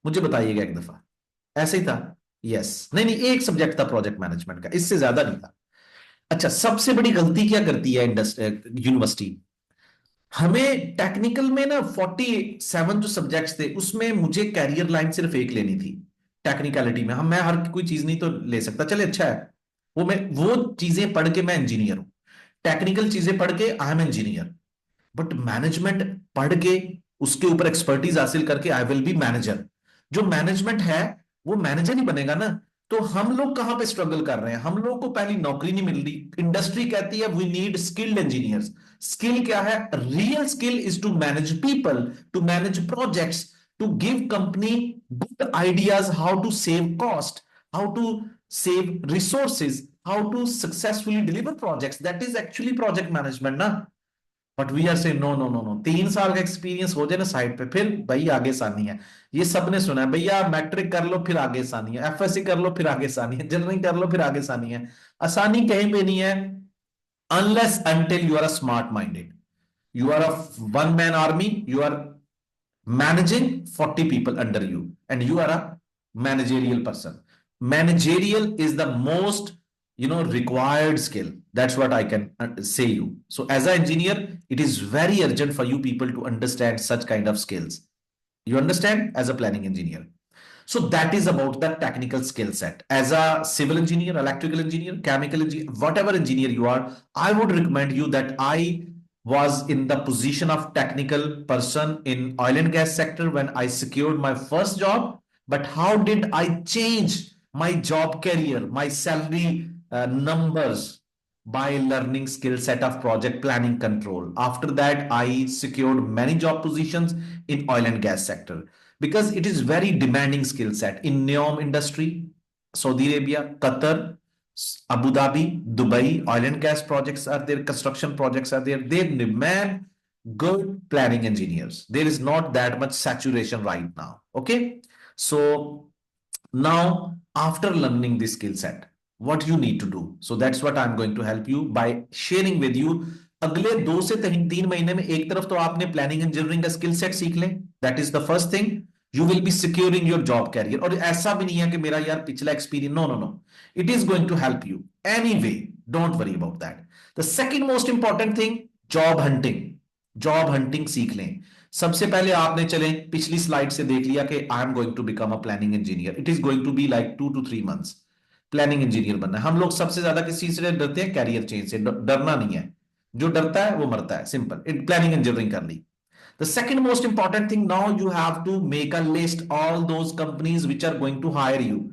मुझे बताइएगा एक दफा ऐसे ही था यस नहीं नहीं एक सब्जेक्ट था प्रोजेक्ट मैनेजमेंट का इससे ज्यादा नहीं था अच्छा सबसे बड़ी गलती क्या करती है यूनिवर्सिटी हमें टेक्निकल में ना 47 जो सब्जेक्ट्स थे उसमें मुझे कैरियर लाइन सिर्फ एक लेनी थी टेक्निकलिटी में हम मैं हर कोई चीज नहीं तो ले सकता चले अच्छा है वो चीजें पढ़ के मैं इंजीनियर हूं टेक्निकल चीजें पढ़ के I am engineer but management पढ़ के उसके ऊपर एक्सपर्टीज हासिल करके आई विल बी मैनेजर जो मैनेजमेंट है वो मैनेजर ही बनेगा ना तो हम लोग कहां पे स्ट्रगल कर रहे हैं हम लोग को पहली नौकरी नहीं मिल रही इंडस्ट्री कहती है we need skilled engineers skill क्या है real skill is to manage people to manage projects to give company good ideas how to save cost how to save resources how to successfully deliver projects that is actually project management ना but we are से no no no no 3 साल का experience हो जाए ना side पे फिर भाई आगे आसानी है ये सबने सुना है भैया मैट्रिक कर लो फिर आगे आसानी है एफएससी कर लो फिर आगे आसानी है जनरल कर लो फिर आगे आसानी है आसानी कहीं पे नहीं है unless until you are a smart minded you are a one man army you are managing 40 people under you and you are a managerial person managerial is the most required skill that's what I can say you so as an engineer it is very urgent for you people to understand such kind of skills you understand as a planning engineer so that is about the technical skill set as a civil engineer electrical engineer chemical engineer whatever engineer you are I would recommend you that I was in the position of technical person in oil and gas sector when I secured my first job but how did I change my job career my salary numbers by learning skill set of project planning control after that I secured many job positions in oil and gas sector because it is very demanding skill set in neom industry Saudi Arabia Qatar Abu Dhabi, Dubai, oil and gas projects are there, construction projects are there. They demand good planning engineers. There is not that much saturation right now. Okay. So now, after learning this skill set, what you need to do? So that's what I'm going to help you by sharing with you. अगले 2 से 3 महीने में एक तरफ तो आपने planning engineering का skill set सीख लें that is the first thing you will be securing your job career और ऐसा भी नहीं है कि मेरा यार पिछला experience no no no it is going to help you anyway don't worry about that the second most important thing job hunting सीख लें सबसे पहले आपने चले पिछली स्लाइड से देख लिया कि I am going to become a planning engineer it is going to be like 2 to 3 months planning engineer बनना है हम लोग सबसे ज्यादा किस चीज से डरते हैं कैरियर चेंज से डरना नहीं है जो डरता है वो मरता है सिंपल प्लानिंग इंजीनियरिंग कर ली the second most important thing now you have to make a list all those companies which are going to hire you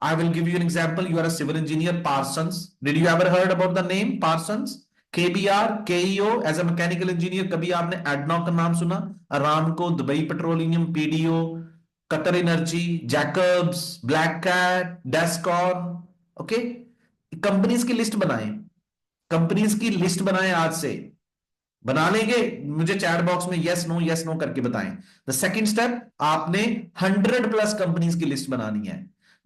I will give you an example. You are a civil engineer, Parsons. Did you ever heard about the name Parsons? KBR, KEO, as a mechanical engineer, कभी आपने ADNOC का नाम सुना? Aramco, Dubai petroleum, PDO, Qatar energy, Jacobs, black cat, Descon, okay? Companies की list बनाएं. Companies की list बनाएं आज से. बना लेंगे मुझे चैट बॉक्स में यस नो करके बताएं द सेकंड स्टेप आपने 100+ कंपनीज की लिस्ट बनानी है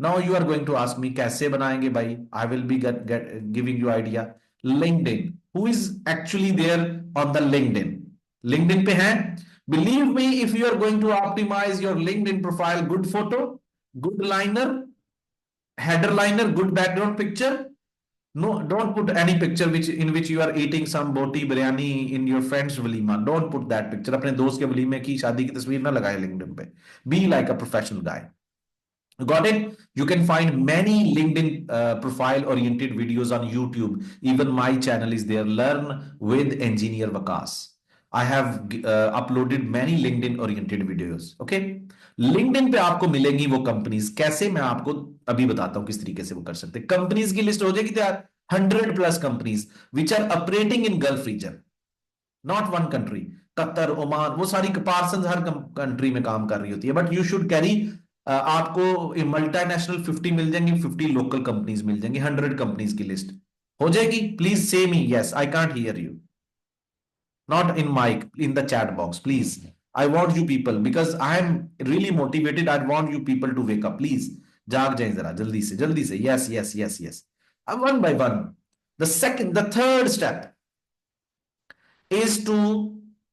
now you are going to ask me कैसे बनाएंगे भाई I will be giving you idea LinkedIn who is actually there on the LinkedIn पे है believe me if you are going to optimize your LinkedIn profile good photo good liner header liner good background picture No, don't put any picture which in which you are eating some boti biryani in your friend's walima. Don't put that picture. अपने दोस्त के वलीमे की शादी की तस्वीर ना लगाए LinkedIn पे. Be like a professional guy. Got it? You can find many LinkedIn profile oriented videos on YouTube. Even my channel is there. Learn with Engineer Vakas. I have uploaded many LinkedIn oriented videos. Okay? LinkedIn पे आपको मिलेंगी वो companies. कैसे, मैं आपको अभी बताता हूं किस तरीके से वो कर सकते हैं. कंपनीज की लिस्ट हो जाएगी तैयार. 100+ companies which are operating in Gulf region, not one country. Qatar, Oman, वो सारी पार्सन हर कंट्री में काम कर रही होती है. बट यू शुड कैरी, आपको मल्टीनेशनल 50 मिल जाएंगी, 50 लोकल कंपनीज मिल जाएंगी. 100 कंपनीज की लिस्ट हो जाएगी. Please say me yes, I can't hear you. Not in mic, in the chat box please. I want you people because I am really motivated. I want you people to wake up. Please जाग जाए जरा जल्दी से, जल्दी से. Yes yes yes yes. One by one. The third step is to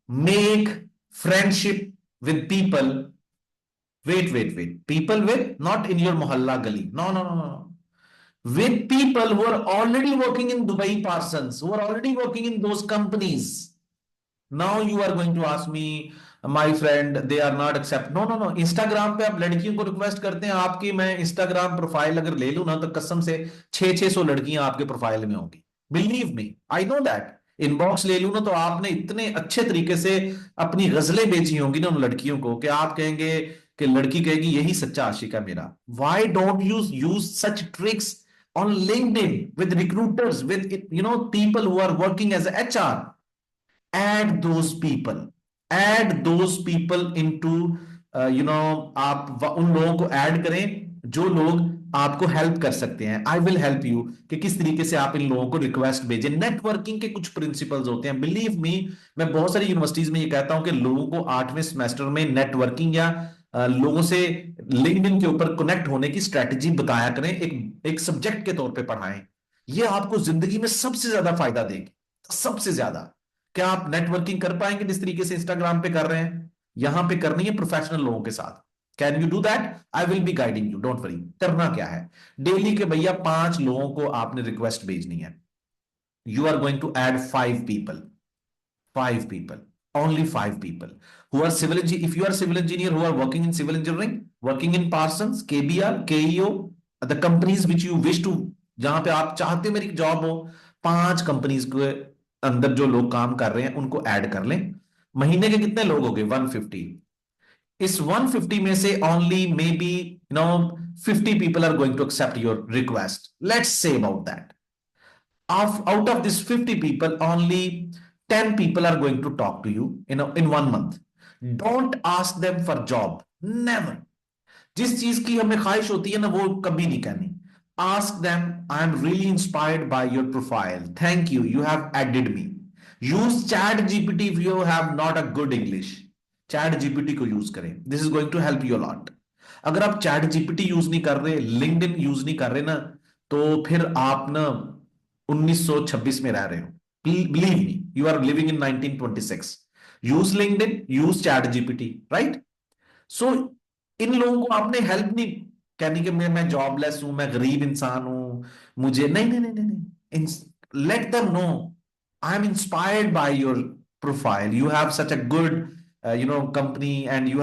make friendship with people. Wait. People with, not in your mohalla gali. No. With people who are already working in Dubai Parsons, who are already working in those companies. Now you are going to ask me, my friend, they are not accept. No. Instagram पे आप लड़कियों को request करते हैं. आपकी मैं Instagram profile अगर ले लूं ना तो कसम से 600 लड़कियां आपके प्रोफाइल में होंगी. Believe me, I know that. Inbox ले लूं ना तो आपने इतने अच्छे तरीके से अपनी गजलें बेची होंगी ना उन लड़कियों को कि आप कहेंगे कि लड़की कहेगी यही सच्चा आशिक है मेरा. Why don't you use such tricks on LinkedIn with recruiters, with people who are working as a HR. Add those people, into आप उन लोगों को ऐड करें जो लोग आपको हेल्प कर सकते हैं. आई विल हेल्प यू कि किस तरीके से आप इन लोगों को रिक्वेस्ट भेजें. नेटवर्किंग के कुछ प्रिंसिपल्स होते हैं. बिलीव मी, मैं बहुत सारी यूनिवर्सिटीज में ये कहता हूं कि लोगों को 8वें सेमेस्टर में नेटवर्किंग या लोगों से लिंक्डइन के ऊपर कनेक्ट होने की स्ट्रेटेजी बताया करें. एक सब्जेक्ट के तौर पे पढ़ाएं. ये आपको जिंदगी में सबसे ज्यादा फायदा देगी, सबसे ज्यादा. क्या आप नेटवर्किंग कर पाएंगे जिस तरीके से इंस्टाग्राम पे कर रहे हैं? यहां पे करनी है प्रोफेशनल लोगों के साथ. Can you do that? I will be guiding you, don't worry. करना क्या है, डेली के भैया 5 लोगों को आपने रिक्वेस्ट भेजनी है. You are going to add 5 people. 5 people, only 5 people who are civil engineer. If you are civil engineer who are working in civil engineering, working in Parsons, KBR, KEO, the companies which you wish to, जहां पे आप चाहते मेरी job हो, 5 companies के अंदर जो लोग काम कर रहे हैं उनको ऐड कर लें. महीने के कितने लोग हो गए? 150. इस 150 में से only may be 50 people are going to accept your request. Let's say about that. Out of this 50 people, only 10 people are going to talk to you in 1 month. Don't ask them for job. Never. जिस चीज की हमें ख्वाहिश होती है ना वो कभी नहीं कहनी. Ask them, I am really inspired by your profile. Thank you. You have added me. Use Chat GPT if you have not a good English. Chat GPT को यूज करें. This is going to help you a lot. अगर आप Chat GPT use नहीं कर रहे, LinkedIn use नहीं कर रहे ना, तो फिर आप ना 1926 में रह रहे हो. Believe me, you are living in 1926. Use LinkedIn, use Chat GPT, right? So इन लोगों को आपने हेल्प नहीं कहनी कि मैं जॉबलेस हूं, मैं गरीब इंसान हूं, मुझे नहीं. Let them know I am inspired by your profile. You have such a good company and you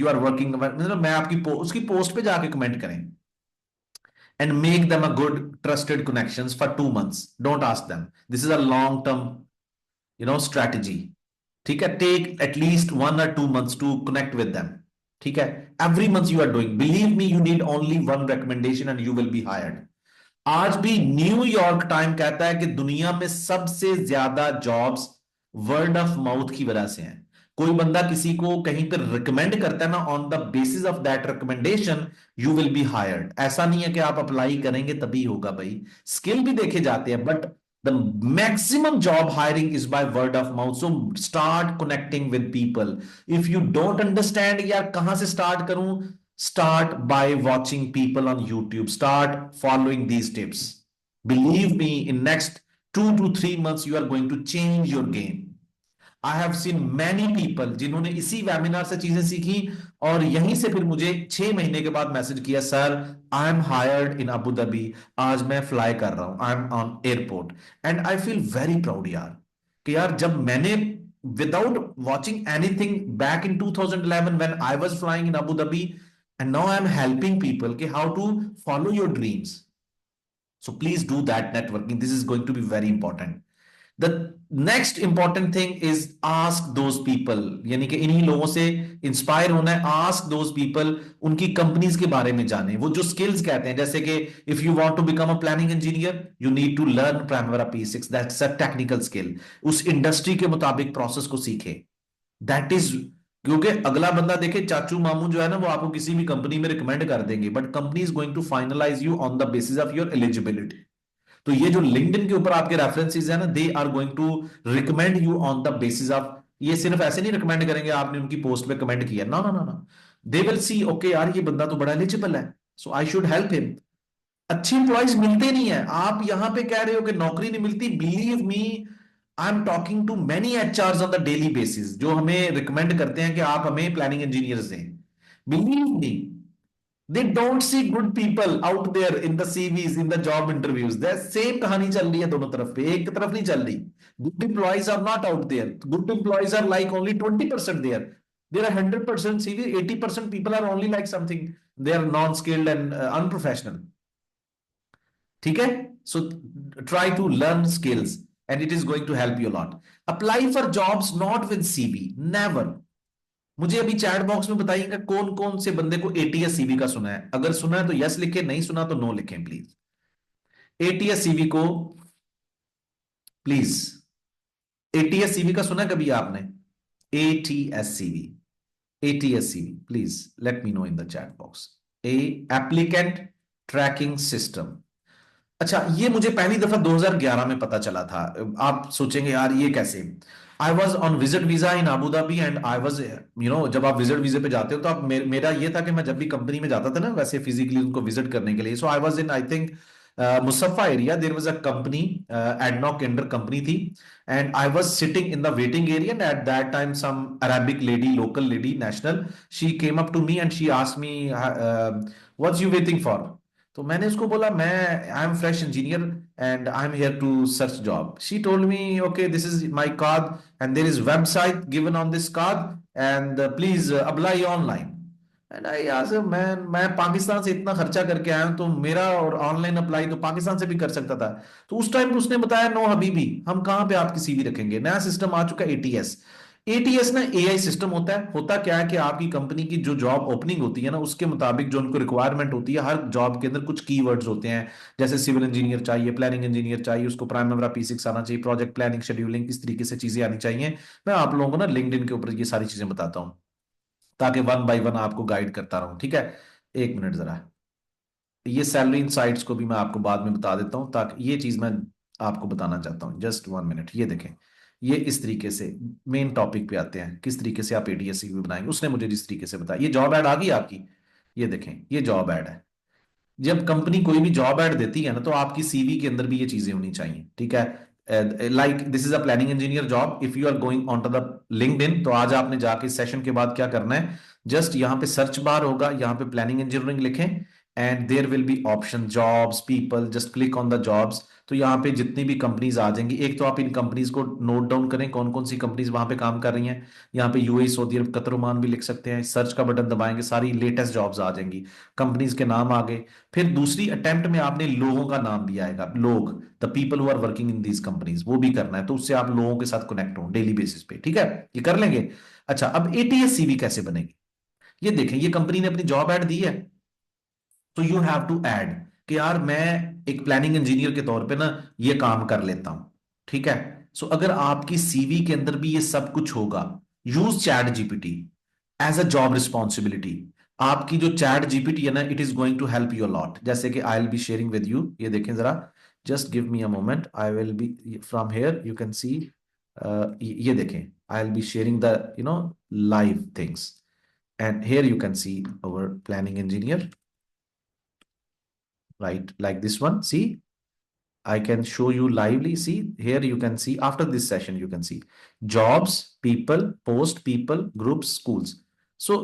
are working. मतलब मैं आपकी उसकी पोस्ट पे जाके कमेंट करें and make them a good trusted connections for 2 months. Don't ask them. This is a long term strategy. ठीक है, take at least 1 or 2 months to connect with them. ठीक है, every month you are doing. Believe me, you need only one recommendation and you will be hired. आज भी New York time कहता है कि दुनिया में सबसे ज्यादा जॉब्स वर्ड ऑफ माउथ की वजह से हैं. कोई बंदा किसी को कहीं पर रिकमेंड करता है ना, on the basis of that recommendation you will B hired. ऐसा नहीं है कि आप अप्लाई करेंगे तभी होगा भाई. स्किल भी देखे जाते हैं but the maximum job hiring is by word of mouth. So start connecting with people. If you don't understand यार कहां से start करूं, start by watching people on YouTube. Start following these tips. Believe me, in next 2 to 3 months you are going to change your game. I have seen many people जिन्होंने इसी webinar से चीजें सीखी और यहीं से फिर मुझे 6 महीने के बाद मैसेज किया, sir I am hired in Abu Dhabi, आज मैं फ्लाई कर रहा हूं, I am on airport. And I feel very proud यार, कि यार जब मैंने without watching anything back in 2011 when I was flying in Abu Dhabi, and now I'm helping people कि how to follow your dreams. So please do that networking. This is going to be very important. The next important thing is ask those people, यानी कि इन्हीं लोगों से inspire होना है। ask those people, उनकी companies के बारे में जाने, वो जो स्किल्स कहते हैं, जैसे कि if you want to become a planning engineer you need to learn Primavera P6, that's a technical skill। उस इंडस्ट्री के मुताबिक प्रोसेस को सीखे, दैट इज, क्योंकि अगला बंदा देखे चाचू मामू जो है ना वो आपको किसी भी कंपनी में रिकमेंड कर देंगे, but company is going to finalize you on the basis of your eligibility. तो ये जो लिंक्डइन के ऊपर आपके रेफरेंसेस है ना, they are going to recommend you on the basis of, ये सिर्फ ऐसे नहीं रिकमेंड करेंगे आपने उनकी पोस्ट पे कमेंट किया, ना ना ना ना, दे विल सी ओके यार ये बंदा तो बड़ा एलिजिबल है, so I should help him. अच्छे इंप्लॉइज मिलते नहीं है, आप यहां पे कह रहे हो कि नौकरी नहीं मिलती, believe me I am talking to many HR on the daily basis जो हमें रिकमेंड करते हैं कि आप हमें प्लानिंग इंजीनियर दें। Believe me, they don't see good people out there in the CVs, in the job interviews। the same कहानी चल रही है दोनों तरफ पे, एक तरफ नहीं चल रही। good employees are not out there, good employees are like only 20% there, there are 100% CV, 80% people are only like something, they are non-skilled and unprofessional। ठीक है, so try to learn skills and it is going to help you lot. Apply for jobs not with CV, never. मुझे अभी chat box में बताइएगा कौन कौन से बंदे को एटीएस सीवी का सुना है, अगर सुना है तो यस लिखें, नहीं सुना तो नो लिखें प्लीज। एटीएस सीवी को प्लीज, एटीएस सीवी का सुना है कभी आपने? ATS CV, ATS CV please let me know in the chat box. A applicant tracking system. अच्छा, ये मुझे पहली दफा 2011 में पता चला था। आप सोचेंगे यार ये कैसे? I was on visit visa in Abu Dhabi and I was जब आप विजिट वीजे पे जाते हो तो आप मेरा ये था कि मैं जब भी कंपनी में जाता था ना वैसे फिजिकली उनको विजिट करने के लिए, so I was in I think Mussafah area, there was a company, ADNOC inter company थी, and I was sitting in the waiting area and at that time some Arabic lady, local lady, national, she came up to me and she asked me what's you waiting for. तो मैंने उसको बोला मैं I am fresh engineer and I am here to search job. She told me okay this is my card and there is website given on this card and please apply online. And I asked मैं पाकिस्तान से इतना खर्चा करके आया हूं तो मेरा और ऑनलाइन अप्लाई तो पाकिस्तान से भी कर सकता था। तो उस टाइम उसने बताया नो हबीबी, हम कहाँ पे आपकी सीवी रखेंगे, नया सिस्टम आ चुका है एटीएस। एटीएस ना एआई सिस्टम होता है, होता क्या है कि आपकी कंपनी की जो जॉब ओपनिंग होती है ना उसके मुताबिक जो उनको रिक्वायरमेंट होती है, हर जॉब के अंदर कुछ कीवर्ड्स होते हैं, जैसे सिविल इंजीनियर चाहिए, प्लानिंग इंजीनियर चाहिए, उसको प्राइमरी P6 आना चाहिए, प्रोजेक्ट प्लानिंग शेड्यूलिंग, इस तरीके से चीजें आनी चाहिए। मैं आप लोगों को ना लिंक्डइन के ऊपर ये सारी चीजें बताता हूँ ताकि वन बाय वन आपको गाइड करता रहूं, ठीक है? एक मिनट जरा, ये सैलरी इनसाइट्स को भी मैं आपको बाद में बता देता हूं, ताकि ये चीज मैं आपको बताना चाहता हूं, जस्ट 1 मिनट। ये देखें, ये इस तरीके से मेन टॉपिक पे आते हैं, किस तरीके से आप एटीएस सीवी बनाएंगे। उसने मुझे जिस तरीके से बताया, ये जॉब ऐड आ गई आपकी, ये देखें ये जॉब ऐड है। जब कंपनी कोई भी जॉब ऐड देती है ना तो आपकी सीवी के अंदर भी ये चीजें होनी चाहिए, ठीक है? Like this is a planning engineer job, if you are going on to the LinkedIn, तो आज आपने जाके सेशन के बाद क्या करना है, जस्ट यहाँ पे सर्च बार होगा, यहाँ पे प्लानिंग इंजीनियरिंग लिखें and there will be option jobs people, just click on the jobs. तो यहाँ पे जितनी भी कंपनीज आ जाएंगी, एक तो आप इन कंपनीज को नोट डाउन करें कौन कौन सी कंपनीज वहां पे काम कर रही हैं। यहाँ पे UAE, Saudi Arab, Qatar, Oman भी लिख सकते हैं, सर्च का बटन दबाएंगे सारी लेटेस्ट जॉब्स आ जाएंगी, कंपनीज के नाम आ गए। फिर दूसरी अटेम्प्ट में आपने लोगों का नाम दिया आएगा, लोग, the people who are working in these companies, वो भी करना है, तो उससे आप लोगों के साथ कनेक्ट हो डेली बेसिस पे, ठीक है? ये कर लेंगे। अच्छा, अब एटीएस सीवी कैसे बनेगी? ये देखें, ये कंपनी ने अपनी जॉब ऐड दी है, तो यू हैव टू ऐड कि यार मैं एक प्लानिंग इंजीनियर के तौर पे ना ये काम कर लेता हूं, ठीक है? सो अगर आपकी सीवी के अंदर भी ये सब कुछ होगा, use ChatGPT as a job responsibility. आपकी जो चैट जीपीटी है ना, it is going to help you lot, जैसे कि I will be sharing with you, ये देखें जरा, just give me a moment, I will be from here you can see, ये देखें, I will be sharing the live things and here you can see our planning engineer, right, like this one, see, I can show you lively, see here you can see after this session you can see jobs, people, post, people, groups, schools। So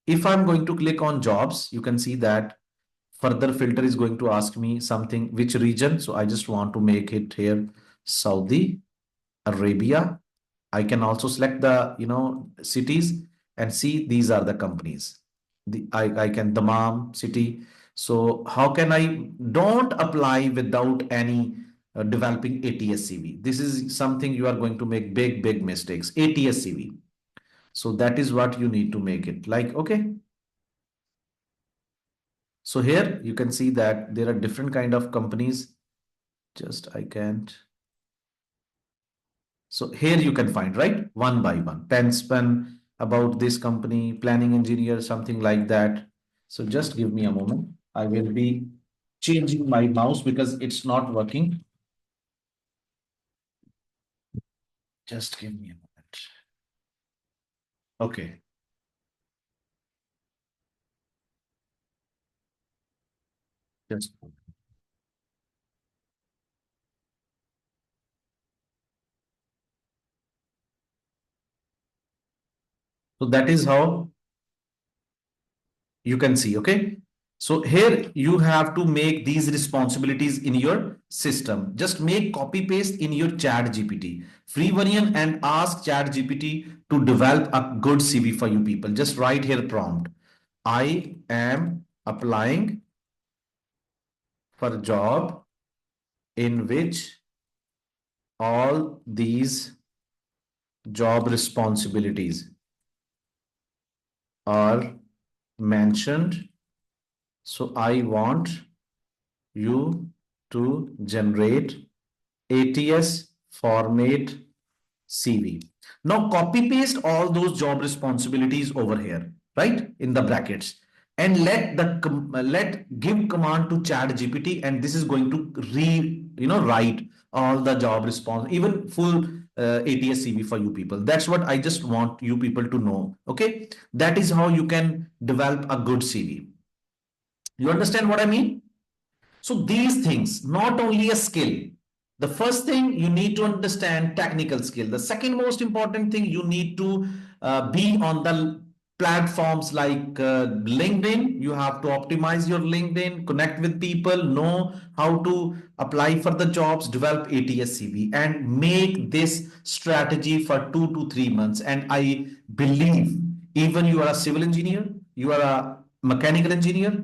If I'm going to click on jobs, you can see that further filter is going to ask me something, which region. So I just want to make it here, Saudi Arabia. I can also select the, cities and see these are the companies. I can Dammam city. So how can I don't apply without any developing ATS CV? This is something you are going to make big mistakes. ATS CV. So that is what you need to make it like, okay. So here you can see that there are different kind of companies. Just I can't. So here you can find, right? One by one. Penspan, about this company, planning engineer, something like that. So just give me a moment. I will be changing my mouse because it's not working. Just give me a moment. Okay. Just so that is how you can see, okay. So here you have to make these responsibilities in your system. Just make copy paste in your chat GPT free version and ask chat GPT to develop a good CV for you people. Just write here prompt. I am applying for a job in which all these job responsibilities are mentioned. So I want you to generate ATS format CV. Now copy paste all those job responsibilities over here, right? In the brackets. And let give command to chat GPT, and this is going to write all the job response, even full ATS CV for you people. That's what I just want you people to know. Okay. That is how you can develop a good CV. You understand what I mean? So these things, not only a skill. The first thing you need to understand technical skill. The second most important thing you need to be on the platforms like LinkedIn. You have to optimize your LinkedIn, connect with people, know how to apply for the jobs, develop ATS CV, and make this strategy for 2 to 3 months. And I believe even you are a civil engineer, you are a mechanical engineer,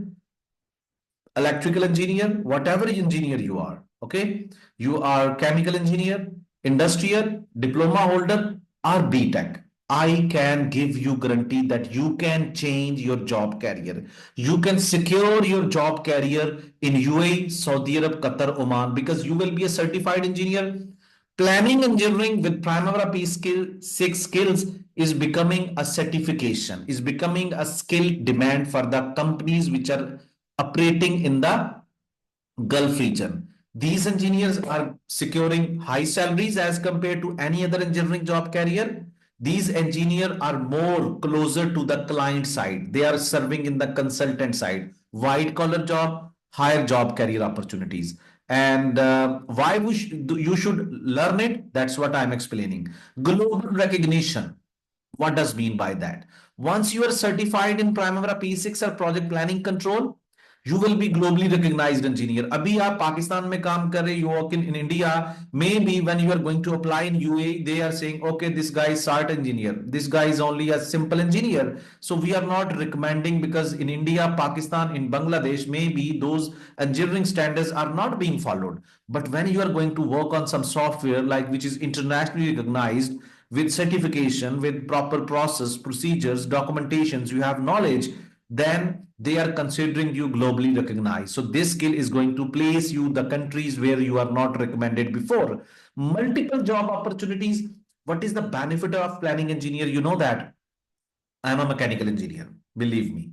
electrical engineer, whatever engineer you are, okay? You are chemical engineer, industrial, diploma holder, or BTech. I can give you guarantee that you can change your job career. You can secure your job career in UAE, Saudi Arab, Qatar, Oman, because you will be a certified engineer. Planning engineering with Primavera P skill, 6 skills is becoming a certification, is becoming a skill demand for the companies which are operating in the Gulf region. These engineers are securing high salaries as compared to any other engineering job career. These engineers are more closer to the client side. They are serving in the consultant side. White collar job, higher job career opportunities. And why you should learn it? That's what I'm explaining. Global recognition. What does mean by that? Once you are certified in Primavera P6 or project planning control, you will be globally recognized engineer. अभी आप पाकिस्तान में काम कर रहे, you work in India, maybe when you are going to apply in UAE, they are saying, okay, this guy is SART engineer, this guy is only a simple engineer, so we are not recommending, because in India, Pakistan, in Bangladesh, maybe those engineering standards are not being followed. But when you are going to work on some software like which is internationally recognized, with certification, with proper process, procedures, documentations, you have knowledge, then they are considering you globally recognized. So this skill is going to place you the countries where you are not recommended before. Multiple job opportunities. What is the benefit of planning engineer? You know that I am a mechanical engineer. Believe me.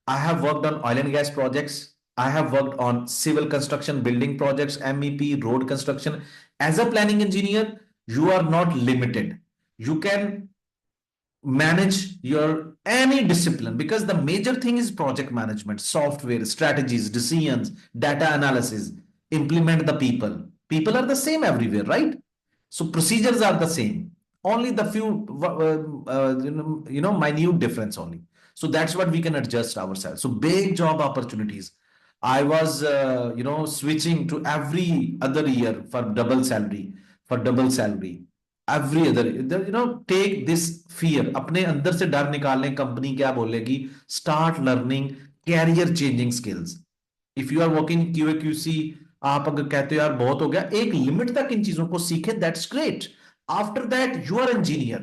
I have worked on oil and gas projects. I have worked on civil construction, building projects, MEP, road construction. As a planning engineer, you are not limited. You can manage your any discipline, because the major thing is project management, software, strategies, decisions, data analysis, implement the people. People are the same everywhere, right? So procedures are the same. Only the few minute difference only. So that's what we can adjust ourselves. So big job opportunities. I was, switching to every other year for double salary, for double salary. Every other, take this fear. अपने अंदर से डर निकालने company क्या बोलेगी? Start learning career changing skills. If you are working QA/QC, आप अगर कहते हो यार बहुत हो गया, एक लिमिट तक इन चीजों को सीखे, that's great. After that, you are engineer.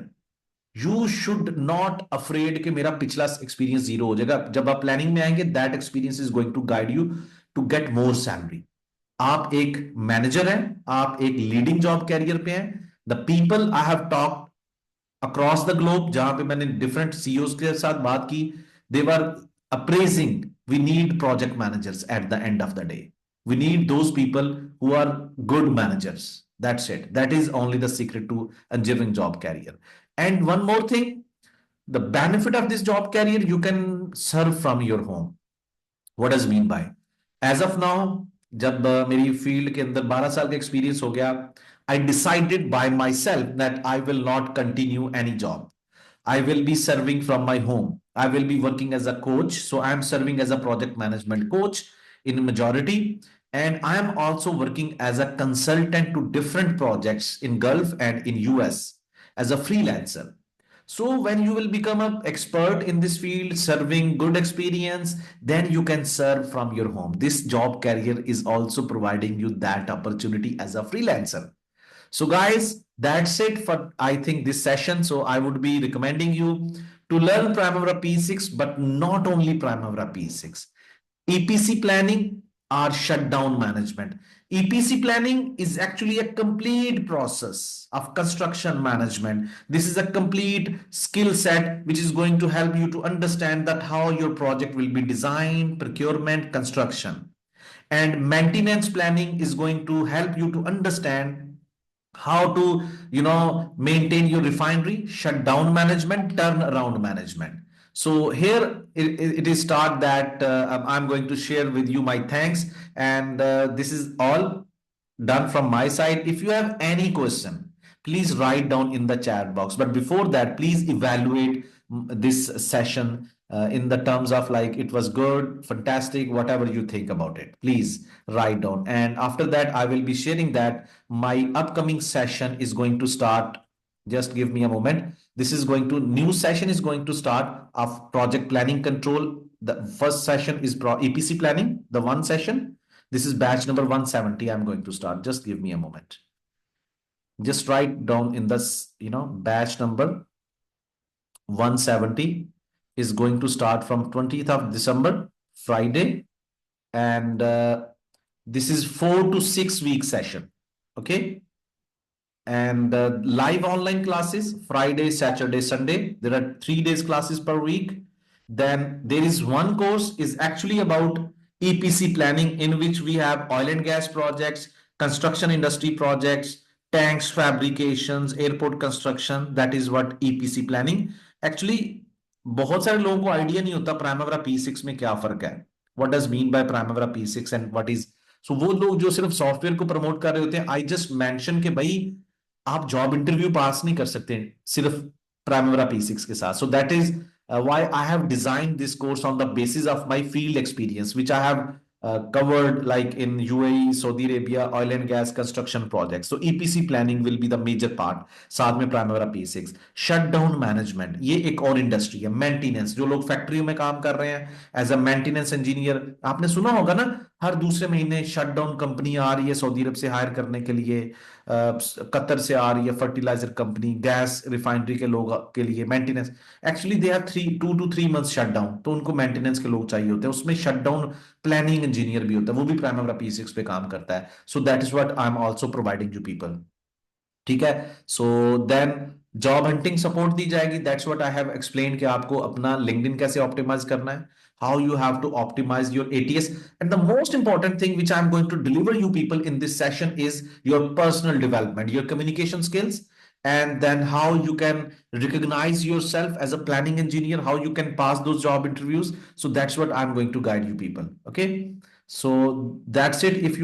You should not afraid कि मेरा पिछला एक्सपीरियंस जीरो हो जाएगा. जब आप प्लानिंग में आएंगे, that experience is going to guide you to get more salary. आप एक मैनेजर हैं, आप एक लीडिंग जॉब कैरियर पे हैं. The people I have talked across the globe, जहां पे मैंने डिफरेंट सीईओज के साथ बात की, they were appraising we need project managers at the end of the day. We need those people who are good managers. That's it. That is only the secret to achieving job career. And one more thing, the benefit of this job career, you can serve from your home. What does mean by? As of now, जब मेरी field के अंदर 12 साल का experience हो गया, I decided by myself that I will not continue any job. I will be serving from my home. I will be working as a coach. So I am serving as a project management coach in majority. And I am also working as a consultant to different projects in Gulf and in US as a freelancer. So when you will become an expert in this field, serving good experience, then you can serve from your home. This job career is also providing you that opportunity as a freelancer. So guys, that's it for, I think, this session. So I would be recommending you to learn Primavera P6, but not only Primavera P6. EPC planning or shutdown management. EPC planning is actually a complete process of construction management. This is a complete skill set which is going to help you to understand that how your project will be designed, procurement, construction. And maintenance planning is going to help you to understand how to maintain your refinery, shutdown management, turnaround management. So here it is start that I'm going to share with you my thanks, and this is all done from my side. If you have any question, please write down in the chat box. But before that, please evaluate this session in the terms of like it was good, fantastic, whatever you think about it. Please write down. And after that, I will be sharing that my upcoming session is going to start. Just give me a moment. This is going to, new session is going to start of project planning control. The first session is EPC planning, the one session. This is batch number 170. I'm going to start. Just give me a moment. Just write down in this, batch number 170 is going to start from 20th of December, Friday. And this is 4 to 6 week session. Okay. And live online classes, Friday, Saturday, Sunday. There are 3 days classes per week. Then there is one course is actually about EPC planning, in which we have oil and gas projects, construction industry projects, tanks, fabrications, airport construction. That is what EPC planning. Actually, बहुत सारे लोगों को idea नहीं होता Primavera P6 में क्या फर्क है. What does mean by Primavera P6 and what is. So वो लोग जो सिर्फ सॉफ्टवेयर को प्रमोट कर रहे होते हैं, I just mention कि भाई आप जॉब इंटरव्यू पास नहीं कर सकते सिर्फ Primavera P6 के साथ. So that is why I have designed this course on the basis of my field experience, which I have covered like in UAE, Saudi Arabia, oil and gas construction projects. So EPC planning will be the major part. साथ में Primavera P6. Shutdown management, ये एक और industry है. Maintenance, जो लोग फैक्ट्रियों में काम कर रहे हैं एज अ मेंटेनेंस इंजीनियर, आपने सुना होगा ना, हर दूसरे महीने शटडाउन कंपनी आ रही है सऊदी अरब से हायर करने के लिए, कतर से आ रही है फर्टिलाइजर कंपनी, गैस रिफाइनरी के लोग के लिए maintenance. Actually they have 2 to 3 months shutdown, तो उनको मेंटेनेंस के लोग चाहिए होते हैं. उसमें शटडाउन प्लानिंग इंजीनियर भी होता है, वो भी Primavera P6 पे काम करता है. So that is what I am also providing you people. ठीक है. So then job hunting support दी जाएगी. That's what I have explain कि आपको अपना लिंक्डइन कैसे ऑप्टिमाइज करना है, how you have to optimize your ATS. And the most important thing which I'm going to deliver you people in this session is your personal development, your communication skills, and then how you can recognize yourself as a planning engineer, how you can pass those job interviews. So that's what I'm going to guide you people. Okay. So that's it. If you